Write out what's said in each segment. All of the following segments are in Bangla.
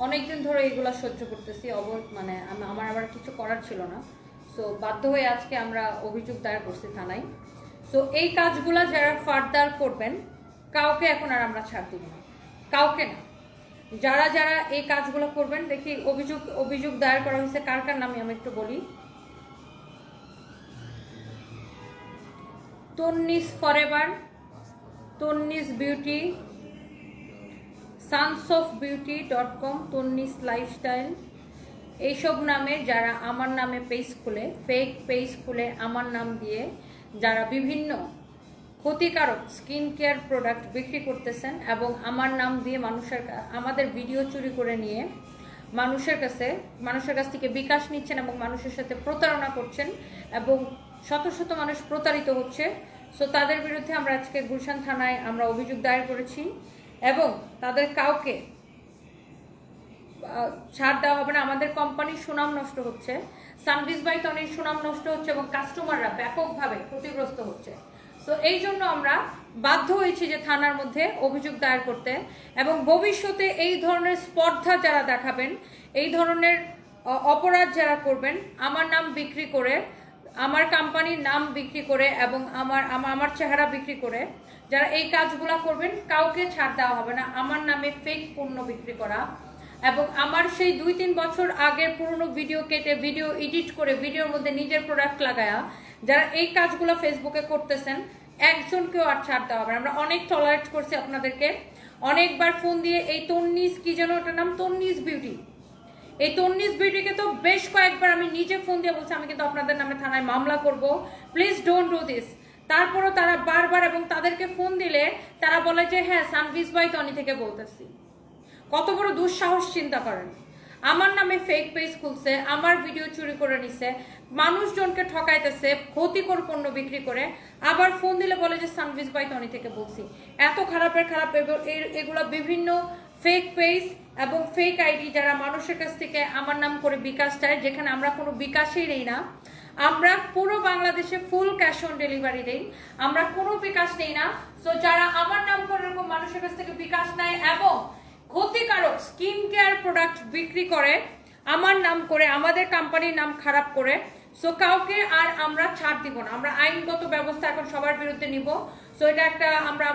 অনেকদিন ধরে এগুলো সহ্য করতেছি, মানে আমার আবার কিছু করার ছিল না। সো বাধ্য হয়ে আজকে আমরা অভিযোগ দায়ের করছি থানায়। সো এই কাজগুলো যারা ফার্দার করবেন কাউকে এখন আর আমরা ছাড় দিব না, কাউকে না। যারা যারা এই কাজগুলো করবেন, দেখি অভিযোগ দায়ের করা হয়েছে কার কার নামে আমি একটু বলি। তন্নিস ফরএভার, তন্নিস বিউটি, sansofbeauty.com, তন্নিস লাইফস্টাইল, এইসব নামে যারা আমার নামে পেজ খুলে, ফেক পেজ খুলে আমার নাম দিয়ে যারা বিভিন্ন ক্ষতিকারক স্কিন কেয়ার প্রোডাক্ট বিক্রি করতেছেন এবং আমার নাম দিয়ে আমাদের ভিডিও চুরি করে নিয়ে মানুষের কাছ থেকে বিকাশ নিচ্ছেন এবং মানুষের সাথে প্রতারণা করছেন এবং শত শত মানুষ প্রতারিত হচ্ছে। সো তাদের বিরুদ্ধে আমরা আজকে গুলশান থানায় আমরা অভিযোগ দায়ের করেছি এবং তাদের কাউকে ছাড় দেওয়া হবে না। আমাদের কোম্পানির সুনাম নষ্ট হচ্ছে, সানভিজ বাই তনির সুনাম নষ্ট হচ্ছে এবং কাস্টমাররা ব্যাপকভাবে ক্ষতিগ্রস্ত হচ্ছে। সো এই জন্য আমরা বাধ্য হয়েছি যে থানার মধ্যে অভিযোগ দায়ের করতে এবং ভবিষ্যতে এই ধরনের স্পর্ধা যারা দেখাবেন, এই ধরনের অপরাধ যারা করবেন, আমার নাম বিক্রি করে, আমার কোম্পানির নাম বিক্রি করে এবং আমার চেহারা বিক্রি করে যারা এই কাজগুলো করবেন কাউকে ছাড় দেওয়া হবে না। আমার নামে ফেক পণ্য বিক্রি করা এবং আমার সেই 2-3 বছর আগের পুরনো ভিডিও কেটে ভিডিও এডিট করে ভিডিওর মধ্যে নিজের প্রোডাক্ট লাগায়া যারা এই কাজগুলো ফেসবুকে করতেছেন একজনকেও আর ছাড় দেওয়া হবে না। আমরা অনেক টলারেট করছি আপনাদেরকে, অনেকবার ফোন দিয়ে এই তন্নিস কি যেন ওটার নাম, তন্নিস বিউটি, এই তন্নিস বিউটিকে তো বেশ কয়েকবার আমি নিজে ফোন দিয়ে বলছি আমি কিন্তু আপনাদের নামে থানায় মামলা করব, প্লিজ ডোন্ট ডু দিস। তারপরও তারা বারবার, এবং তাদেরকে ফোন দিলে তারা বলে যে হ্যাঁ সানভিজ বাই তনি থেকে বলতেছি। কত বড় দুঃসাহস চিন্তা করেন। আমার নামে ফেক পেজ খুলছে, আমার ভিডিও চুরি করে নিছে, মানুষজনকে ঠকাইতেছে, ক্ষতিকর পণ্য বিক্রি করে, আবার ফোন দিলে বলে যে সানভিজ বাই তনি থেকে বলছি। এত খারাপের খারাপ এগুলো বিভিন্ন ফেক পেজ এবং ফেক আইডি যারা মানুষের কাছ থেকে আমার নাম করে বিকাশ চায়, যেখানে আমরা কোনো বিকাশই নেই না। আমরা পুরো বাংলাদেশে ফুল ক্যাশ অন ডেলিভারি দেই, আমরা কোনো বিকাশ নেই না। সো যারা আমার নাম করে এরকম মানুষের কাছ থেকে বিকাশ নেয় এবং ক্ষতিকারক স্কিন কেয়ার প্রোডাক্ট বিক্রি করে আমার নাম করে, আমাদের কোম্পানির নাম খারাপ করে, সো কাউকে আর আমরা ছাড় দিব না। আমরা আইনগত ব্যবস্থা এখন সবার বিরুদ্ধে নিব। সো এটা একটা আমরা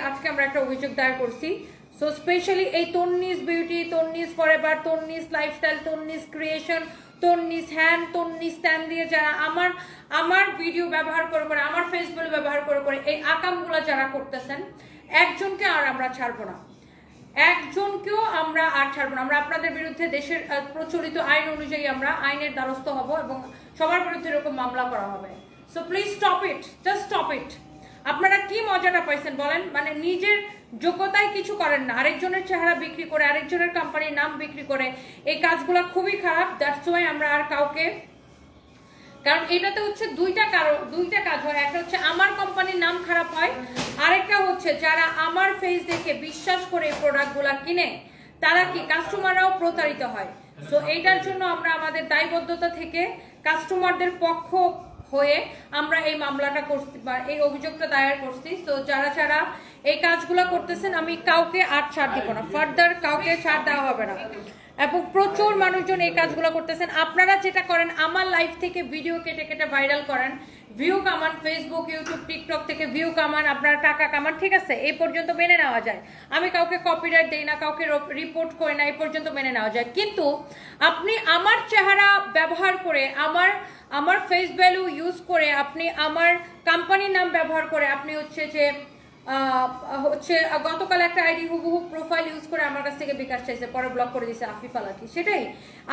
আজকে আমরা একটা অভিযোগ দায়ের করছি। সো স্পেশালি এই Tannis beauty, Tannis forever, Tannis lifestyle, Tannis creation, Tannis hand, Tannis stand দিয়ে যারা আমার ভিডিও ব্যবহার করে আমার ফেসবুক ব্যবহার করে এই আকামগুলো যারা করতেছেন একজনকে আর আমরা ছাড়বো না, একজনকেও আমরা আর ছাড়বো না। আমরা আপনাদের বিরুদ্ধে দেশের প্রচলিত আইন অনুযায়ী আমরা আইনের দ্বারস্থ হব এবং সবার বিরুদ্ধে এরকম মামলা করা হবে। So please stop it, just stop it. আপনারা কি মজাটা পাইছেন বলেন? মানে নিজের যোগ্যতায় কিছু করেন না, আরেকজনের চেহারা বিক্রি করে, আরেকজনের কোম্পানির নাম বিক্রি করে, এই কাজগুলো খুবই খারাপ। দ্যাটস ওয়াই আমরা আর কাউকে, কারণ এটাতে হচ্ছে দুইটা কাজ হয়। একটা হচ্ছে আমার কোম্পানির নাম খারাপ হয়, আরেকটা হচ্ছে যারা আমার ফেস দেখে বিশ্বাস করে এই প্রোডাক্টগুলো কিনে তারা কি কাস্টমাররাও প্রতারিত হয়। সো এইটার জন্য আমরা আমাদের দায়বদ্ধতা থেকে কাস্টমারদের পক্ষ হয়ে আমরা এই মামলাটা করছি বা এই অভিযোগটা দায়ের করছি। তো যারা এই কাজগুলো করতেছেন আমি কাউকে আর ছাড় দিব না, ফার্দার কাউকে ছাড় দেওয়া হবে না। এবং প্রচুর মানুষজন এই কাজগুলো করতেছেন। আপনারা যেটা করেন আমার লাইভ থেকে ভিডিও কেটে কেটে ভাইরাল করেন, ভিউ কামান, ফেসবুক, ইউটিউব, টিকটক থেকে ভিউ কামান, আপনারা টাকা কামান, ঠিক আছে, এই পর্যন্ত মেনে নেওয়া যায়। আমি কাউকে কপিরাইট দেই না, কাউকে রিপোর্ট করি না, এই পর্যন্ত মেনে নেওয়া যায়। কিন্তু আপনি আমার চেহারা ব্যবহার করে, আমার ফেস ভ্যালু ইউজ করে, আপনি আমার কোম্পানির নাম ব্যবহার করে, আপনি হচ্ছে গতকাল একটা আইডি হুবহু প্রোফাইল ইউজ করে আমার কাছ থেকে বিকাশ চাইছে, পরে ব্লক করে দিয়েছে আফিফা লাকি। সেটাই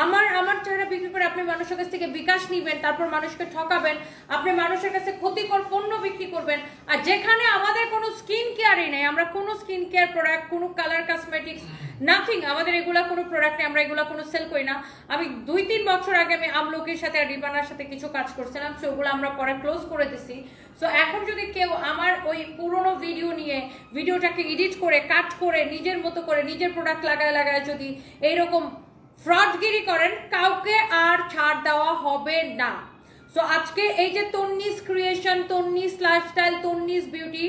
আমার চেহারা বিক্রি করে আপনি মানুষের কাছ থেকে বিকাশ নিবেন, তারপর মানুষকে ঠকাবেন, আপনি মানুষের কাছে ক্ষতিকর পণ্য বিক্রি করবেন। আর যেখানে আমাদের কোনো স্কিন কেয়ারই নেই, আমরা কোনো স্কিন কেয়ার প্রোডাক্ট, কোনো কালার কসমেটিক্স, নাথিং, আমাদের এগুলা কোনো প্রোডাক্ট নেই, আমরা এগুলা কোনো সেল করি না। আমি 2-3 বছর আগে আমি আমলকির সাথে আর রিবানার সাথে কিছু কাজ করছিলাম, সো ওগুলো আমরা পরে ক্লোজ করে দিছি। সো এখন যদি কেউ আমার ওই পুরোনো ভিডিও নিয়ে ভিডিওটাকে এডিট করে কাট করে নিজের মতো করে নিজের প্রোডাক্ট লাগায় যদি এইরকম ফ্রডগিরি করেন, কাউকে আর ছাড় দেওয়া হবে না। সো আজকে এই যে তন্নিস ক্রিয়েশন, তন্নিস লাইফস্টাইল, তন্নিস বিউটি,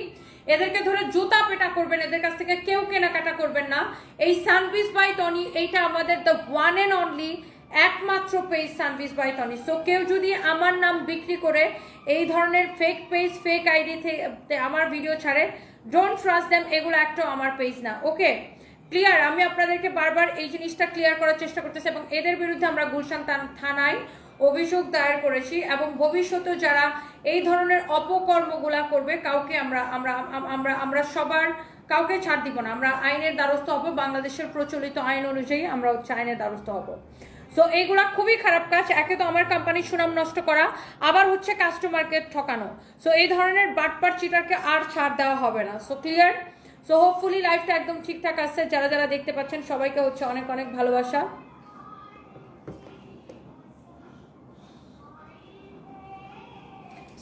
এদেরকে ধরে জুতা পেটা করবেন, এদের কাছ থেকে কেউ কেনাকাটা করবেন না। এই সানভিজ বাই টনি এইটা আমাদের দ্য ওয়ান এন্ড অনলি একমাত্র পেজ সানভিজ বাই টনি। সো কেউ যদি আমার নাম বিক্রি করে এই ধরনের ফেক পেজ ফেক আইডি থেকে আমার ভিডিও ছাড়ে, ডোন্ট ট্রাস্ট দেম, এগুলো একটাও আমার পেজ না। ওকে, ক্লিয়ার? আমি আপনাদেরকে বারবার এই জিনিসটা ক্লিয়ার করার চেষ্টা করতেছি এবং এদের বিরুদ্ধে আমরা গুলশান থানায় অভিযোগ দায়ের করেছি এবং ভবিষ্যতে যারা এই ধরনের অপকর্মগুলা করবে কাউকে আমরা আমরা আমরা আমরা সবার কাউকে ছাড় দিব না। আমরা আইনের দ্বারস্থ হব, বাংলাদেশের প্রচলিত আইন অনুযায়ী আমরা হচ্ছে আইনের দ্বারস্থ হব। সো এইগুলা খুবই খারাপ কাজ। একে তো আমার কোম্পানির সুনাম নষ্ট করা, আবার হচ্ছে কাস্টমারকে ঠকানো। সো এই ধরনের বাটপার চিটারকে আর ছাড় দেওয়া হবে না। So clear? সো হোপফুলি লাইফটা একদম ঠিকঠাক আছে। যারা যারা দেখতে পাচ্ছেন সবাইকে হচ্ছে অনেক অনেক ভালোবাসা।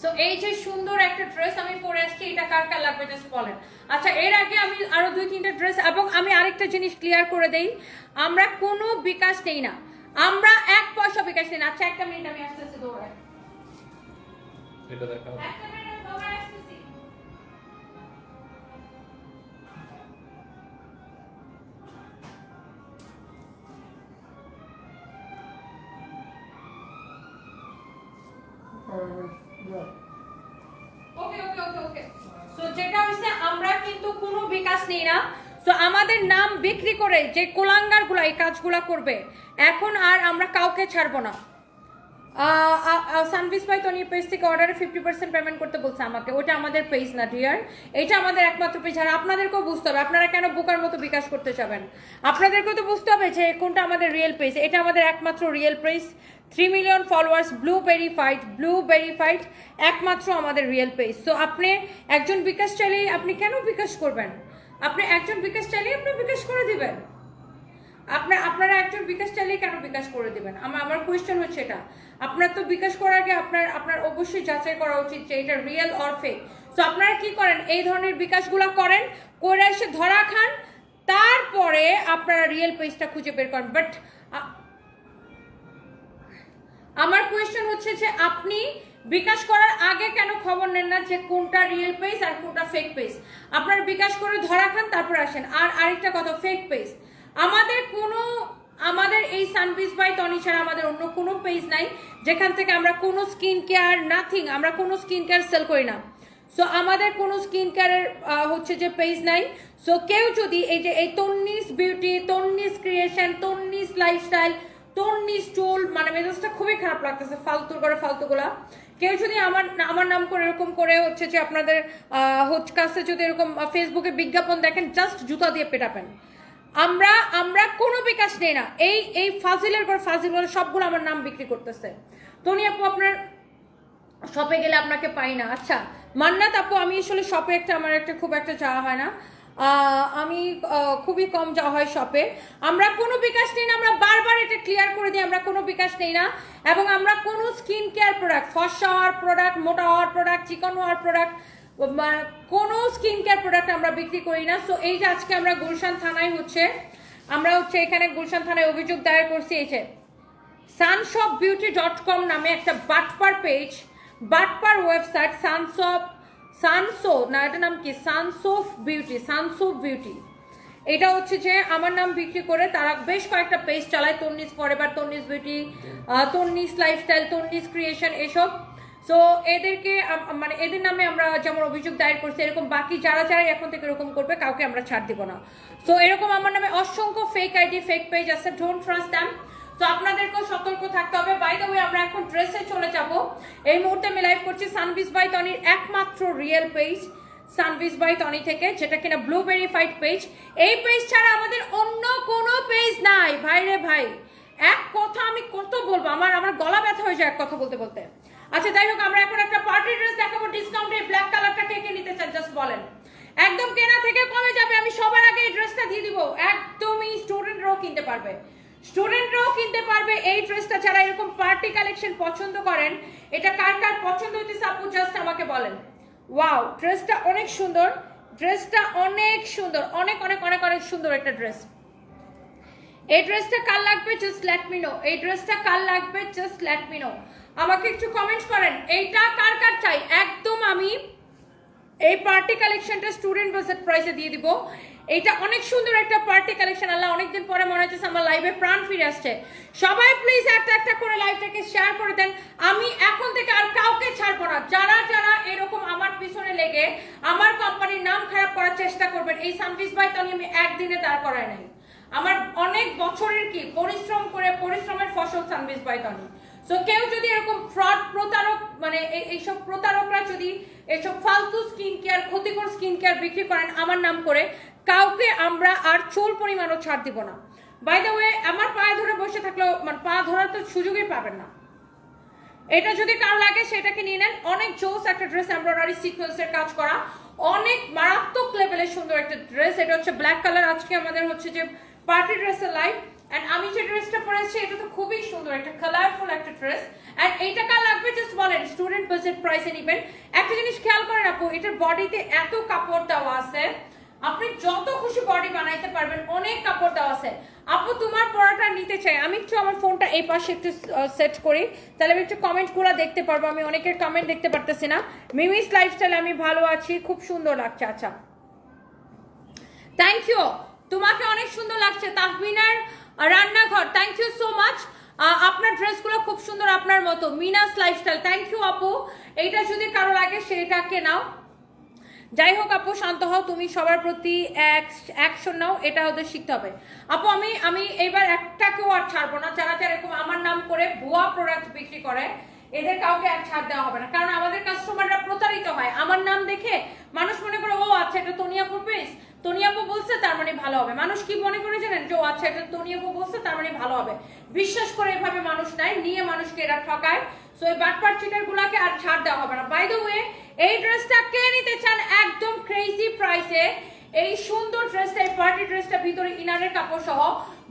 সো এই যে সুন্দর একটা ড্রেস আমি পরে আসছি, এটা কার কার লাগবে জাস্ট বলেন। আচ্ছা, এর আগে আমি আরো 2-3টা ড্রেস, এবং আমি আরেকটা জিনিস ক্লিয়ার করে দেই, আমরা কোনো বিকাশ নেই না, আমরা 1 পয়সা বিকাশ নেই না। আচ্ছা, একটা মিনিট আমি আসতেছি, দৌড়ায় এটা দেখাও, একটা মিনিট দৌড়ায় আসতেছি। ওকে ওকে ওকে ওকে। সো যেটা হইছে আমরা কিন্তু কোনো বিকাশ নেই না। সো আমাদের নাম বিক্রি করে যে কোলাঙ্গারগুলো এই কাজগুলো করবে, এখন আর আমরা কাউকে ছাড়বো না। সানভিজ বাই টনি পেজ থেকে অর্ডারে 50% পেমেন্ট করতে বলছে আমাকে, ওটা আমাদের পেজ না ডিয়ার, এটা আমাদের একমাত্র পেজ। আর আপনাদেরকেও বুঝতে হবে, আপনারা কেন বোকার মতো বিকাশ করতে যাবেন, আপনাদেরকেও তো বুঝতে হবে যে কোনটা আমাদের রিয়েল পেজ। এটা আমাদের একমাত্র real page, 3 million followers, blue verified, একমাত্র আমাদের রিয়েল পেজ। সো আপনি একজন বিকাশ চাইলেই আপনি কেন বিকাশ করবেন? আপনি একজন বিকাশ চাইলেই আপনি বিকাশ করে দিবেন? আপনারা একজন বিকাশ চাইলেই কেন বিকাশ করে দিবেন? আমার কোয়েশ্চেন হচ্ছে এটা। আপনার তো বিকাশ করার আগে আপনার অবশ্যই যাচাই করা উচিত যে এটা রিয়েল অর ফেক। সো আপনারা কি করেন? এই ধরনের বিকাশগুলো করেন, করে এসে ধরা খান, তারপরে আপনারা রিয়েল পেজটা খুঁজে বের করেন। বাট আমার কোয়েশ্চেন হচ্ছে যে আপনি বিকাশ করার আগে কেন খবর নেন না যে কোনটা রিয়েল পেজ আর কোনটা ফেক পেজ? আপনারা বিকাশ করে ধরা খান, তারপর আসেন। আর আরেকটা কথা, ফেক পেজ আমাদের এই সানভিজ বাই টনি ছাড়া আমাদের অন্য কোনো পেজ নাই যেখান থেকে আমরা কোনো স্কিন কেয়ার নাথিং, আমরা কোনো স্কিন কেয়ার সেল করি না। সো আমাদের কোনো স্কিন কেয়ারের হচ্ছে যে পেজ নাই। সো কেউ যদি এই যে এই তন্নিস বিউটি, তন্নিস ক্রিয়েশন, তন্নিস লাইফস্টাইল, তন্নিস চুল, মানে মেজাজটা খুবই খারাপ লাগতেছে ফালতুর করে ফালতুগুলা। কেউ যদি আমার নাম করে এরকম করে হচ্ছে যে আপনাদের কাছে যদি এরকম ফেসবুকে বিজ্ঞাপন দেখেন, জাস্ট জুতা দিয়ে পেটাবেন। আমরা কোনো বিকাশ নেই না। এই ফাজিলের পর ফাজিল সবগুলো আমার নাম বিক্রি করতেছে। তনি আপু আপনার শপে গেলে আপনাকে পাই না। আচ্ছা মান্নাত আপু, আমি আসলে শপে আমার খুব একটা যাওয়া হয় না, আমি খুবই কম যাওয়া হয় শপে। আমরা কোনো বিকাশ নেই না, আমরা বারবার এটা ক্লিয়ার করে দিই, আমরা কোনো বিকাশ নেই না। এবং আমরা কোনো স্কিন কেয়ার প্রোডাক্ট, ফর্সা হওয়ার প্রোডাক্ট, মোটা হওয়ার প্রোডাক্ট, চিকন হওয়ার প্রোডাক্ট, কোনো স্কিন কেয়ার প্রোডাক্ট আমরা বিক্রি করি না। সো এই যে আজকে আমরা গুলশান থানায় আমরা এখানে গুলশান থানায় অভিযোগ দায়ের করছি। এই যে sunshopbeauty.com নামে একটা বাটপার পেজ, বাটপার ওয়েবসাইট, সানসো না, এটা নাম কি, সানসোফ বিউটি, এটা হচ্ছে যে আমার নাম বিক্রি করে তারা বেশ কয়েকটা পেজ চালায়, তন্নিস forever, তন্নিস beauty, তন্নিস lifestyle, Tannis creation, এসব। সো এদেরকে মানে এদের নামে আমরা যেমন অভিযোগ দায়ের করছি, এরকম বাকি যারা এখন থেকে এরকম করবে কাউকে আমরা ছাড় দিব না। সো এরকম আমার নামে অসংখ্য ফেক আইডি, ফেক পেজ আছে, ডোন্ট ট্রাস্ট দেম। তো আপনাদেরকেও সতর্ক থাকতে হবে। বাই দ্য ওয়ে, আমরা এখন ড্রেসে চলে যাব। এই মুহূর্তে আমি লাইভ করছি সানভিজ বাই টনির একমাত্র রিয়েল পেজ, সানভিজ বাই টনি থেকে, যেটা কিনা ব্লু ভেরিফাইড পেজ। এই পেজ ছাড়া আমাদের অন্য কোনো পেজ নাই ভাই রে ভাই। এক কথা আমি কত বলবো, আমার গলা ব্যথা হয়ে যায় এক কথা বলতে বলতে। আচ্ছা যাই হোক, আমরা এখন একটা পার্টি ড্রেস দেখাবো ডিসকাউন্টে। ব্ল্যাক কালারটা কে কে নিতে চান জাস্ট বলেন। একদম কেনা থেকে কমে যাবে, আমি সবার আগে এই ড্রেসটা দিয়ে দিব। একদমই স্টুডেন্টরাও কিনতে পারবে এই ড্রেসটা। যারা এরকম পার্টি কালেকশন পছন্দ করেন, এটা কার কার পছন্দ হইতেছে আপু জাস্ট আমাকে বলেন। ওয়াও, ড্রেসটা অনেক সুন্দর, অনেক অনেক অনেক অনেক সুন্দর একটা ড্রেস। এই ড্রেসটা কার লাগবে জাস্ট লেট মি নো, আমাকে একটু কমেন্ট করেন। এইটা কার কার চাই, একদম আমি এই পার্টি কালেকশনটা স্টুডেন্ট বাজেট প্রাইসে দিয়ে দিব। এটা অনেক সুন্দর একটা পার্টি কালেকশন। আল্লাহ অনেকদিন পরে মনে হচ্ছে আমার লাইভে প্রাণ ফিরে আসছে। সবাই প্লিজ একটা একটা করে লাইভটাকে শেয়ার করে দেন। আমি এখন থেকে আর কাউকে ছাড়বো না। যারা যারা এরকম আমার পিছনে লেগে আমার কোম্পানির নাম খারাপ করার চেষ্টা করবেন, এই সানভিজ বাই তনি আমি একদিনে দাঁড় করাই নাই। আমার অনেক বছরের কি পরিশ্রম করে পরিশ্রমের ফসল সানভিজ বাই তনি। সো কেউ যদি এরকম ফ্রড প্রতারক মানে এইসব প্রতারকরা যদি এইসব ফালতু স্কিন কেয়ার ক্ষতিকর স্কিন কেয়ার বিক্রি করেন আমার নাম করে, কাউকে আমরা আর চোল পরিমাণও ছাড় দিব না। বাই দ্য ওয়ে আমার পায়ে ধরে বসে থাকলেও মানে পা ধরার তো সুযোগই পাবেন না। এটা যদি কারো লাগে সেটাকে নিয়ে নেন। অনেক জোস একটা ড্রেস, এমব্রয়ডারি সিকোয়েন্সের কাজ করা, অনেক মারাত্মক লেভেলের সুন্দর একটা ড্রেস। এটা হচ্ছে ব্ল্যাক কালার। আজকে আমাদের হচ্ছে যে পার্টি ড্রেসের লাইভ। এন্ড আমি যে ড্রেসটা পরেছি এটা তো খুবই সুন্দর, একটা কালারফুল একটা ড্রেস। এন্ড এইটা কার লাগবে জাস্ট বলেন, স্টুডেন্ট বাজেট প্রাইসে নেবেন। একটা জিনিস খেয়াল করেন আপু, এটার বডিতে এত কাপড় দেওয়া আছে, আপনি যত খুশি বডি বানাইতে পারবেন, অনেক কাপড় দেওয়া আছে। আপু তোমার পড়াটা নিতে চাই। আমি একটু আমার ফোনটা এই পাশে একটু সেট করি, তাহলে আমি একটু কমেন্টগুলো দেখতে পারবো। আমি অনেকের কমেন্ট দেখতে পারতেছি না। মিমিস লাইফস্টাইল আমি ভালো আছি, খুব সুন্দর লাগছে। আচ্ছা থ্যাংক ইউ, তোমাকে অনেক সুন্দর লাগছে। তাহমিনার রান্নাঘর, থ্যাংক ইউ সো মাচ। আপনার ড্রেসগুলো খুব সুন্দর আপনার মতো। মিনাস লাইফস্টাইল, থ্যাংক ইউ আপু। এইটা যদি কারো লাগে সেটাকে নাও। যাই হোক আপু শান্ত হও, তুমি সবার প্রতি অ্যাকশন নাও, এটা ওদের শিখতে হবে। আপু আমি এইবার একটাকেও আর ছাড়বো না। যারা যারা এরকম আমার নাম করে ভুয়া প্রোডাক্ট বিক্রি করে এদের কাউকে আর ছাড় দেওয়া হবে না। কারণ আমাদের কাস্টমাররা প্রতারিত হয়। আমার নাম দেখে মানুষ মনে করে ও আচ্ছা এটা তনিয়াপুর পেজ, তনিয়াপু বলছে তার মানে ভালো হবে। মানুষ কি মনে করে জানেন, যে ও আচ্ছা এটা তনিয়াপু বলছে তার মানে ভালো হবে। বিশ্বাস করে এভাবে মানুষ নেয়, নিয়ে মানুষকে এরা ঠকায়। সো এই বাটপার চিটার গুলাকে আর ছাড় দেওয়া হবে না। বাই দ্য ওয়ে এই ড্রেসটা কে নিতে চান একদম ক্রেজি প্রাইসে, এই সুন্দর ড্রেসটা, এই পার্টি ড্রেসটা ভিতরে ইনারের কাপড় সহ,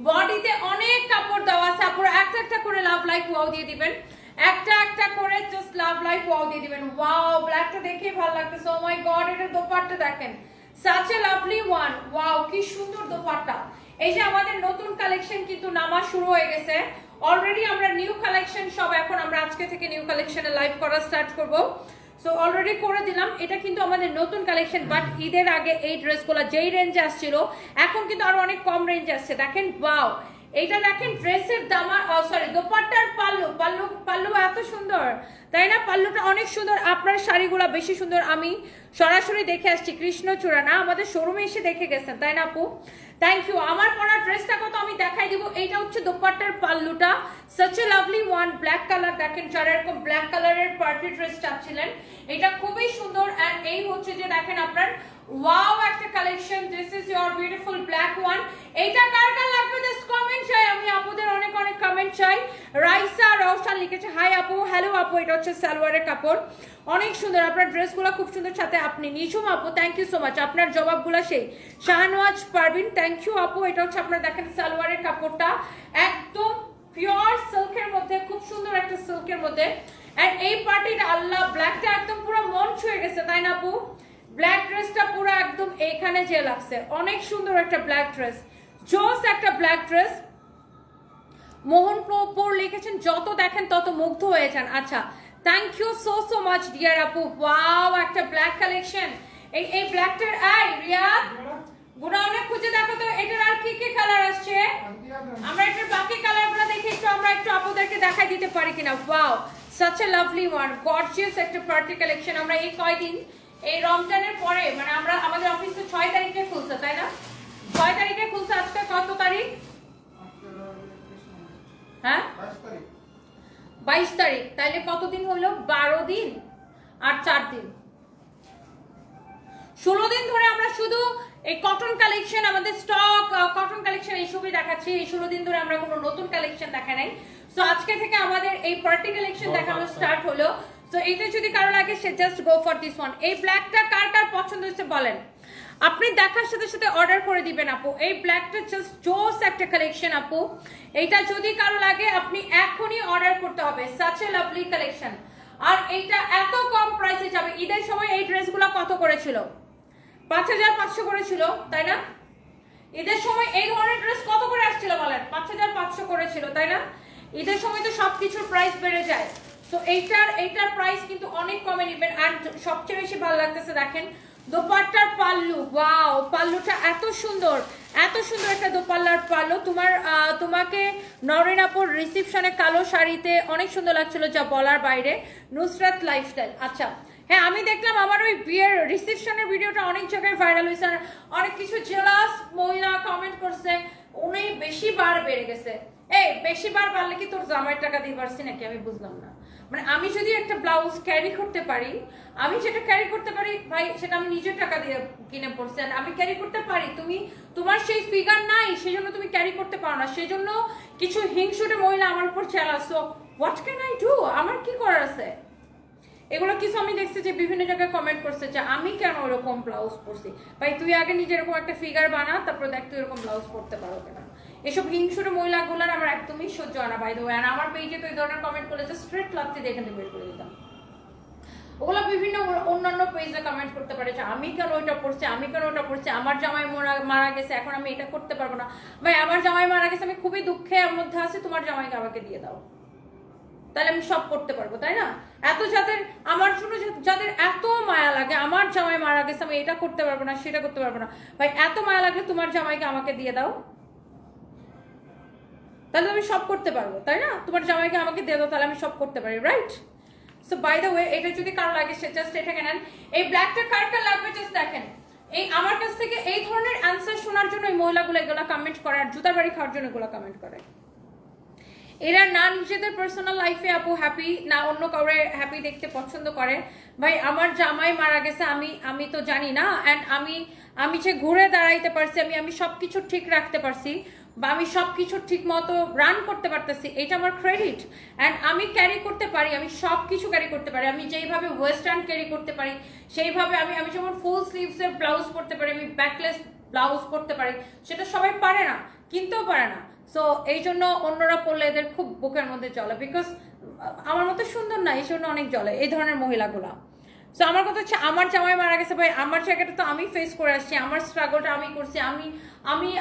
বডিতে অনেক কাপড় দেওয়া আছে। আপনারা একটা একটা করে লাভ লাইক ওয়াও দিয়ে দিবেন, একটা একটা করে জাস্ট লাভ লাইক ওয়াও দিয়ে দিবেন। ওয়াও ব্ল্যাকটা দেখে ভালো লাগতেছে। ও মাই গড, এটার দোপাট্টা দেখেন, such a lovely one. Wow কি সুন্দর দোপাট্টা। এই যে আমাদের নতুন কালেকশন কিন্তু নামা শুরু হয়ে গেছে অলরেডি। আমরা নিউ কালেকশন সব এখন আমরা আজকে থেকে নিউ কালেকশনে লাইভ করা স্টার্ট করব। সো অলরেডি করে দিলাম, এটা কিন্তু আমাদের নতুন কালেকশন। বাট ঈদের আগে এই ড্রেসগুলো যেই রেঞ্জে আসছিল এখন কিন্তু আরো অনেক কম রেঞ্জে আসছে। দেখেন ওয়াও, এইটা দেখেন ড্রেসের দামা সরি দোপাট্টার পাল্লু এত সুন্দর, তাই না? পাল্লুটা অনেক সুন্দর। আপনার শাড়িগুলো বেশি সুন্দর। আমি সরাসরি দেখে আসছি, কৃষ্ণচূড়া না, আমাদের শোরুমে এসে দেখে গেছেন, তাই না আপু? Thank you. আমার পরা ড্রেসটা কত আমি দেখাই দিব। এইটা হচ্ছে দোপাট্টার পাল্লুটা, such a lovely one, black colour. দেখেন যারা এরকম ব্ল্যাক কালারের পার্টি ড্রেস চাচ্ছিলেন, এটা খুবই সুন্দর। এন্ড এই হচ্ছে যে দেখেন আপনার ওয়াও একটা collection, this is your beautiful black one. এইটা কার কার লাগবে জাস্ট কমেন্ট চাই, আমি আপুদের অনেক অনেক কমেন্ট চাই। রাইসা রওশন লিখেছে হাই আপু, হ্যালো আপু। এটা হচ্ছে সালোয়ারের কাপড়, অনেক সুন্দর। আপনার ড্রেসগুলো খুব সুন্দর। সাথে আপনি নিঝুম আপু, থ্যাংক ইউ সো মাচ। আপনার জবাবগুলো সেই। শাহনওয়াজ পারভিন, থ্যাংক ইউ আপু। এটা হচ্ছে আপনার দেখেন সালোয়ারের কাপড়টা একদম পিওর সিল্কের মধ্যে, খুব সুন্দর একটা সিল্কের মধ্যে। এন্ড এই পার্টিটা আল্লাহ ব্ল্যাকটা একদম পুরো মন ছুঁয়ে গেছে, তাই না আপু? ব্ল্যাক ড্রেসটা পুরো একদম এখানে যে লাগছে, অনেক সুন্দর একটা ব্ল্যাক ড্রেস, জোস একটা ব্ল্যাক ড্রেস। মোহনপুর লিখেছেন যত দেখেন তত মুগ্ধ হয়ে যান। আচ্ছা thank you so so much dear আপু। ওয়াও একটা ব্ল্যাক কালেকশন। এই ব্ল্যাকটার আই রিয়াদ গুণাউনে খুঁজে দেখো তো এটার আর কি কি কালার আসছে। আমরা এটার বাকি কালারগুলো দেখে একটু আমরা একটু আপুদেরকে দেখাই দিতে পারি কিনা। Wow such a lovely one, gorgeous একটা পার্টি কালেকশন। আমরা এই কয়দিন এই রমজানের পরে মানে আমরা আমাদের অফিস তো 6 তারিখে খুলছে, তাই না? 6 তারিখে খুলছে। আজকে কত তারিখ? হ্যাঁ 22 তারিখ। তাইলে কতদিন হলো? 12 দিন আর 4 দিন, 16 দিন ধরে আমরা শুধু এই কটন কালেকশন, আমাদের স্টক কটন কালেকশন এইসবই দেখাচ্ছি। এই 16 দিন ধরে আমরা কোনো নতুন কালেকশন দেখা নাই। সো আজকে থেকে আমাদের এই পার্টি কালেকশন দেখানো স্টার্ট হলো। সো এইটা যদি কারো লাগে সে just go for this one. এই ব্ল্যাকটা কার কার পছন্দ হচ্ছে বলেন, আপনি দেখার সাথে সাথে অর্ডার করে দিবেন আপু। এই ব্ল্যাকটা জাস্ট জোস একটা কালেকশন আপু। এইটা যদি কারো লাগে আপনি এখনই অর্ডার করতে হবে, such a lovely কালেকশন। আর এইটা এত কম প্রাইসে যাবে। ঈদের সময় এই ড্রেসগুলো কত করেছিল? 5500 করেছিল, তাই না? ঈদের সময় এই ধরনের ড্রেস কত করে আসছিল বলেন? 5500 করেছিল, তাই না? ঈদের সময় তো সবকিছুর প্রাইস বেড়ে যায়। সো এইটার প্রাইস কিন্তু অনেক কমে নেবেন। আর সবচেয়ে বেশি ভালো লাগতেছে দেখেন দোপাট্টার পাল্লু, ওয়াও পাল্লুটা এত সুন্দর একটা দোপাল্লার পাল্লু। তোমাকে নরেন আপুর রিসেপশনে কালো শাড়িতে অনেক সুন্দর লাগছিল, যা বলার বাইরে। নুসরাত লাইফস্টাইল, আচ্ছা হ্যাঁ আমি দেখলাম আমার ওই বিয়ের রিসেপশনের ভিডিওটা অনেক জায়গায় ভাইরাল হয়েছে, আর অনেক কিছু জেলাস মহিলা কমেন্ট করছে উনি বেশি বার বেড়ে গেছে। এই বেশি বার বাড়লে কি তোর জামাইয়ের টাকা দিয়ে পারছি নাকি? আমি বুঝলাম না। মানে আমি যদি একটা ব্লাউজ ক্যারি করতে পারি, আমি যেটা ক্যারি করতে পারি ভাই সেটা আমি নিজের টাকা দিয়ে কিনে পড়ছি, আর আমি ক্যারি করতে পারি, তোমার সেই ফিগার নাই সেজন্য তুমি ক্যারি করতে পারো না, সেজন্য কিছু হিংসুটে মহিলা আমার উপর চালাস। So what can I do? আমার কি করার আছে? এগুলো কিছু আমি দেখছি যে বিভিন্ন জায়গায় কমেন্ট করছে যে আমি কেন ওরকম ব্লাউজ পরছি। ভাই তুই আগে নিজে এরকম একটা ফিগার বানা, তারপর দেখ তুই এরকম ব্লাউজ পরতে পারো কিনা। এসব হিংসুটে মহিলাগুলোর আমার একদমই সহ্য হয় না বাই দ্য ওয়ে। আর আমার পেজে তো এই ধরনের কমেন্ট করলে যে স্ট্রেট লাথি দিয়ে এখান থেকে বের করে দিতাম। ওগুলো বিভিন্ন অন্যান্য পেজে কমেন্ট করতে পারে যে আমি কেন ওইটা পড়ছি, আমি কেন ওটা পড়ছি, আমার জামাই মারা গেছে এখন আমি এটা করতে পারবো না। ভাই আমার জামাই মারা গেছে, আমি খুবই দুঃখের মধ্যে আছি, তোমার জামাইকে আমাকে দিয়ে দাও, তাহলে আমি সব করতে পারবো, তাই না? এত যাদের আমার জন্য যাদের এত মায়া লাগে, আমার জামাই মারা গেছে আমি এটা করতে পারবো না সেটা করতে পারবো না, ভাই এত মায়া লাগলে তোমার জামাইকে আমাকে দিয়ে দাও, তাহলে আমি সব করতে পারবো, তাই না? তোমার জামাইকে আমাকে দিয়ে দাও, তাহলে আমি সব করতে পারি, right? So by the way এটা যদি কারো লাগে সে জাস্ট এটাকে নেন। এই ব্ল্যাকটা কার কার লাগবে জাস্ট দেখেন। এই আমার কাছ থেকে এই ধরনের অ্যান্সার শোনার জন্য এই মহিলাগুলো এগুলো কমেন্ট করে, আর জুতার বাড়ি খাওয়ার জন্য এগুলো কমেন্ট করে। এরা না নিজেদের পার্সোনাল লাইফে আপু হ্যাপি, না অন্য কাউরে হ্যাপি দেখতে পছন্দ করে। ভাই আমার জামাই মারা গেছে আমি তো জানি না, অ্যান্ড আমি যে ঘুরে দাঁড়াইতে পারছি, আমি সবকিছু ঠিক রাখতে পারছি, বা আমি সবকিছু ঠিক মতো রান করতে পারতেছি, এটা আমার ক্রেডিট। অ্যান্ড আমি ক্যারি করতে পারি, আমি সবকিছু ক্যারি করতে পারি, আমি যেইভাবে ওয়েস্টার্ন ক্যারি করতে পারি সেইভাবে আমি যেমন ফুল স্লিভসের ব্লাউজ পরতে পারি, আমি ব্যাকলেস ব্লাউজ পরতে পারি, সেটা সবাই পারে না, কিনতেও পারে না। সো এই জন্য অন্যরা পড়লে এদের খুব বুকের মধ্যে চলে, বিকজ আমার মতো সুন্দর না, এই জন্য অনেক চলে এই ধরনের মহিলাগুলা। সো আমার কথা হচ্ছে আমার জামাই মারা গেছে, ভাই আমার জায়গাটা তো আমি ফেস করে আসছি, আমার স্ট্রাগলটা আমি করছি,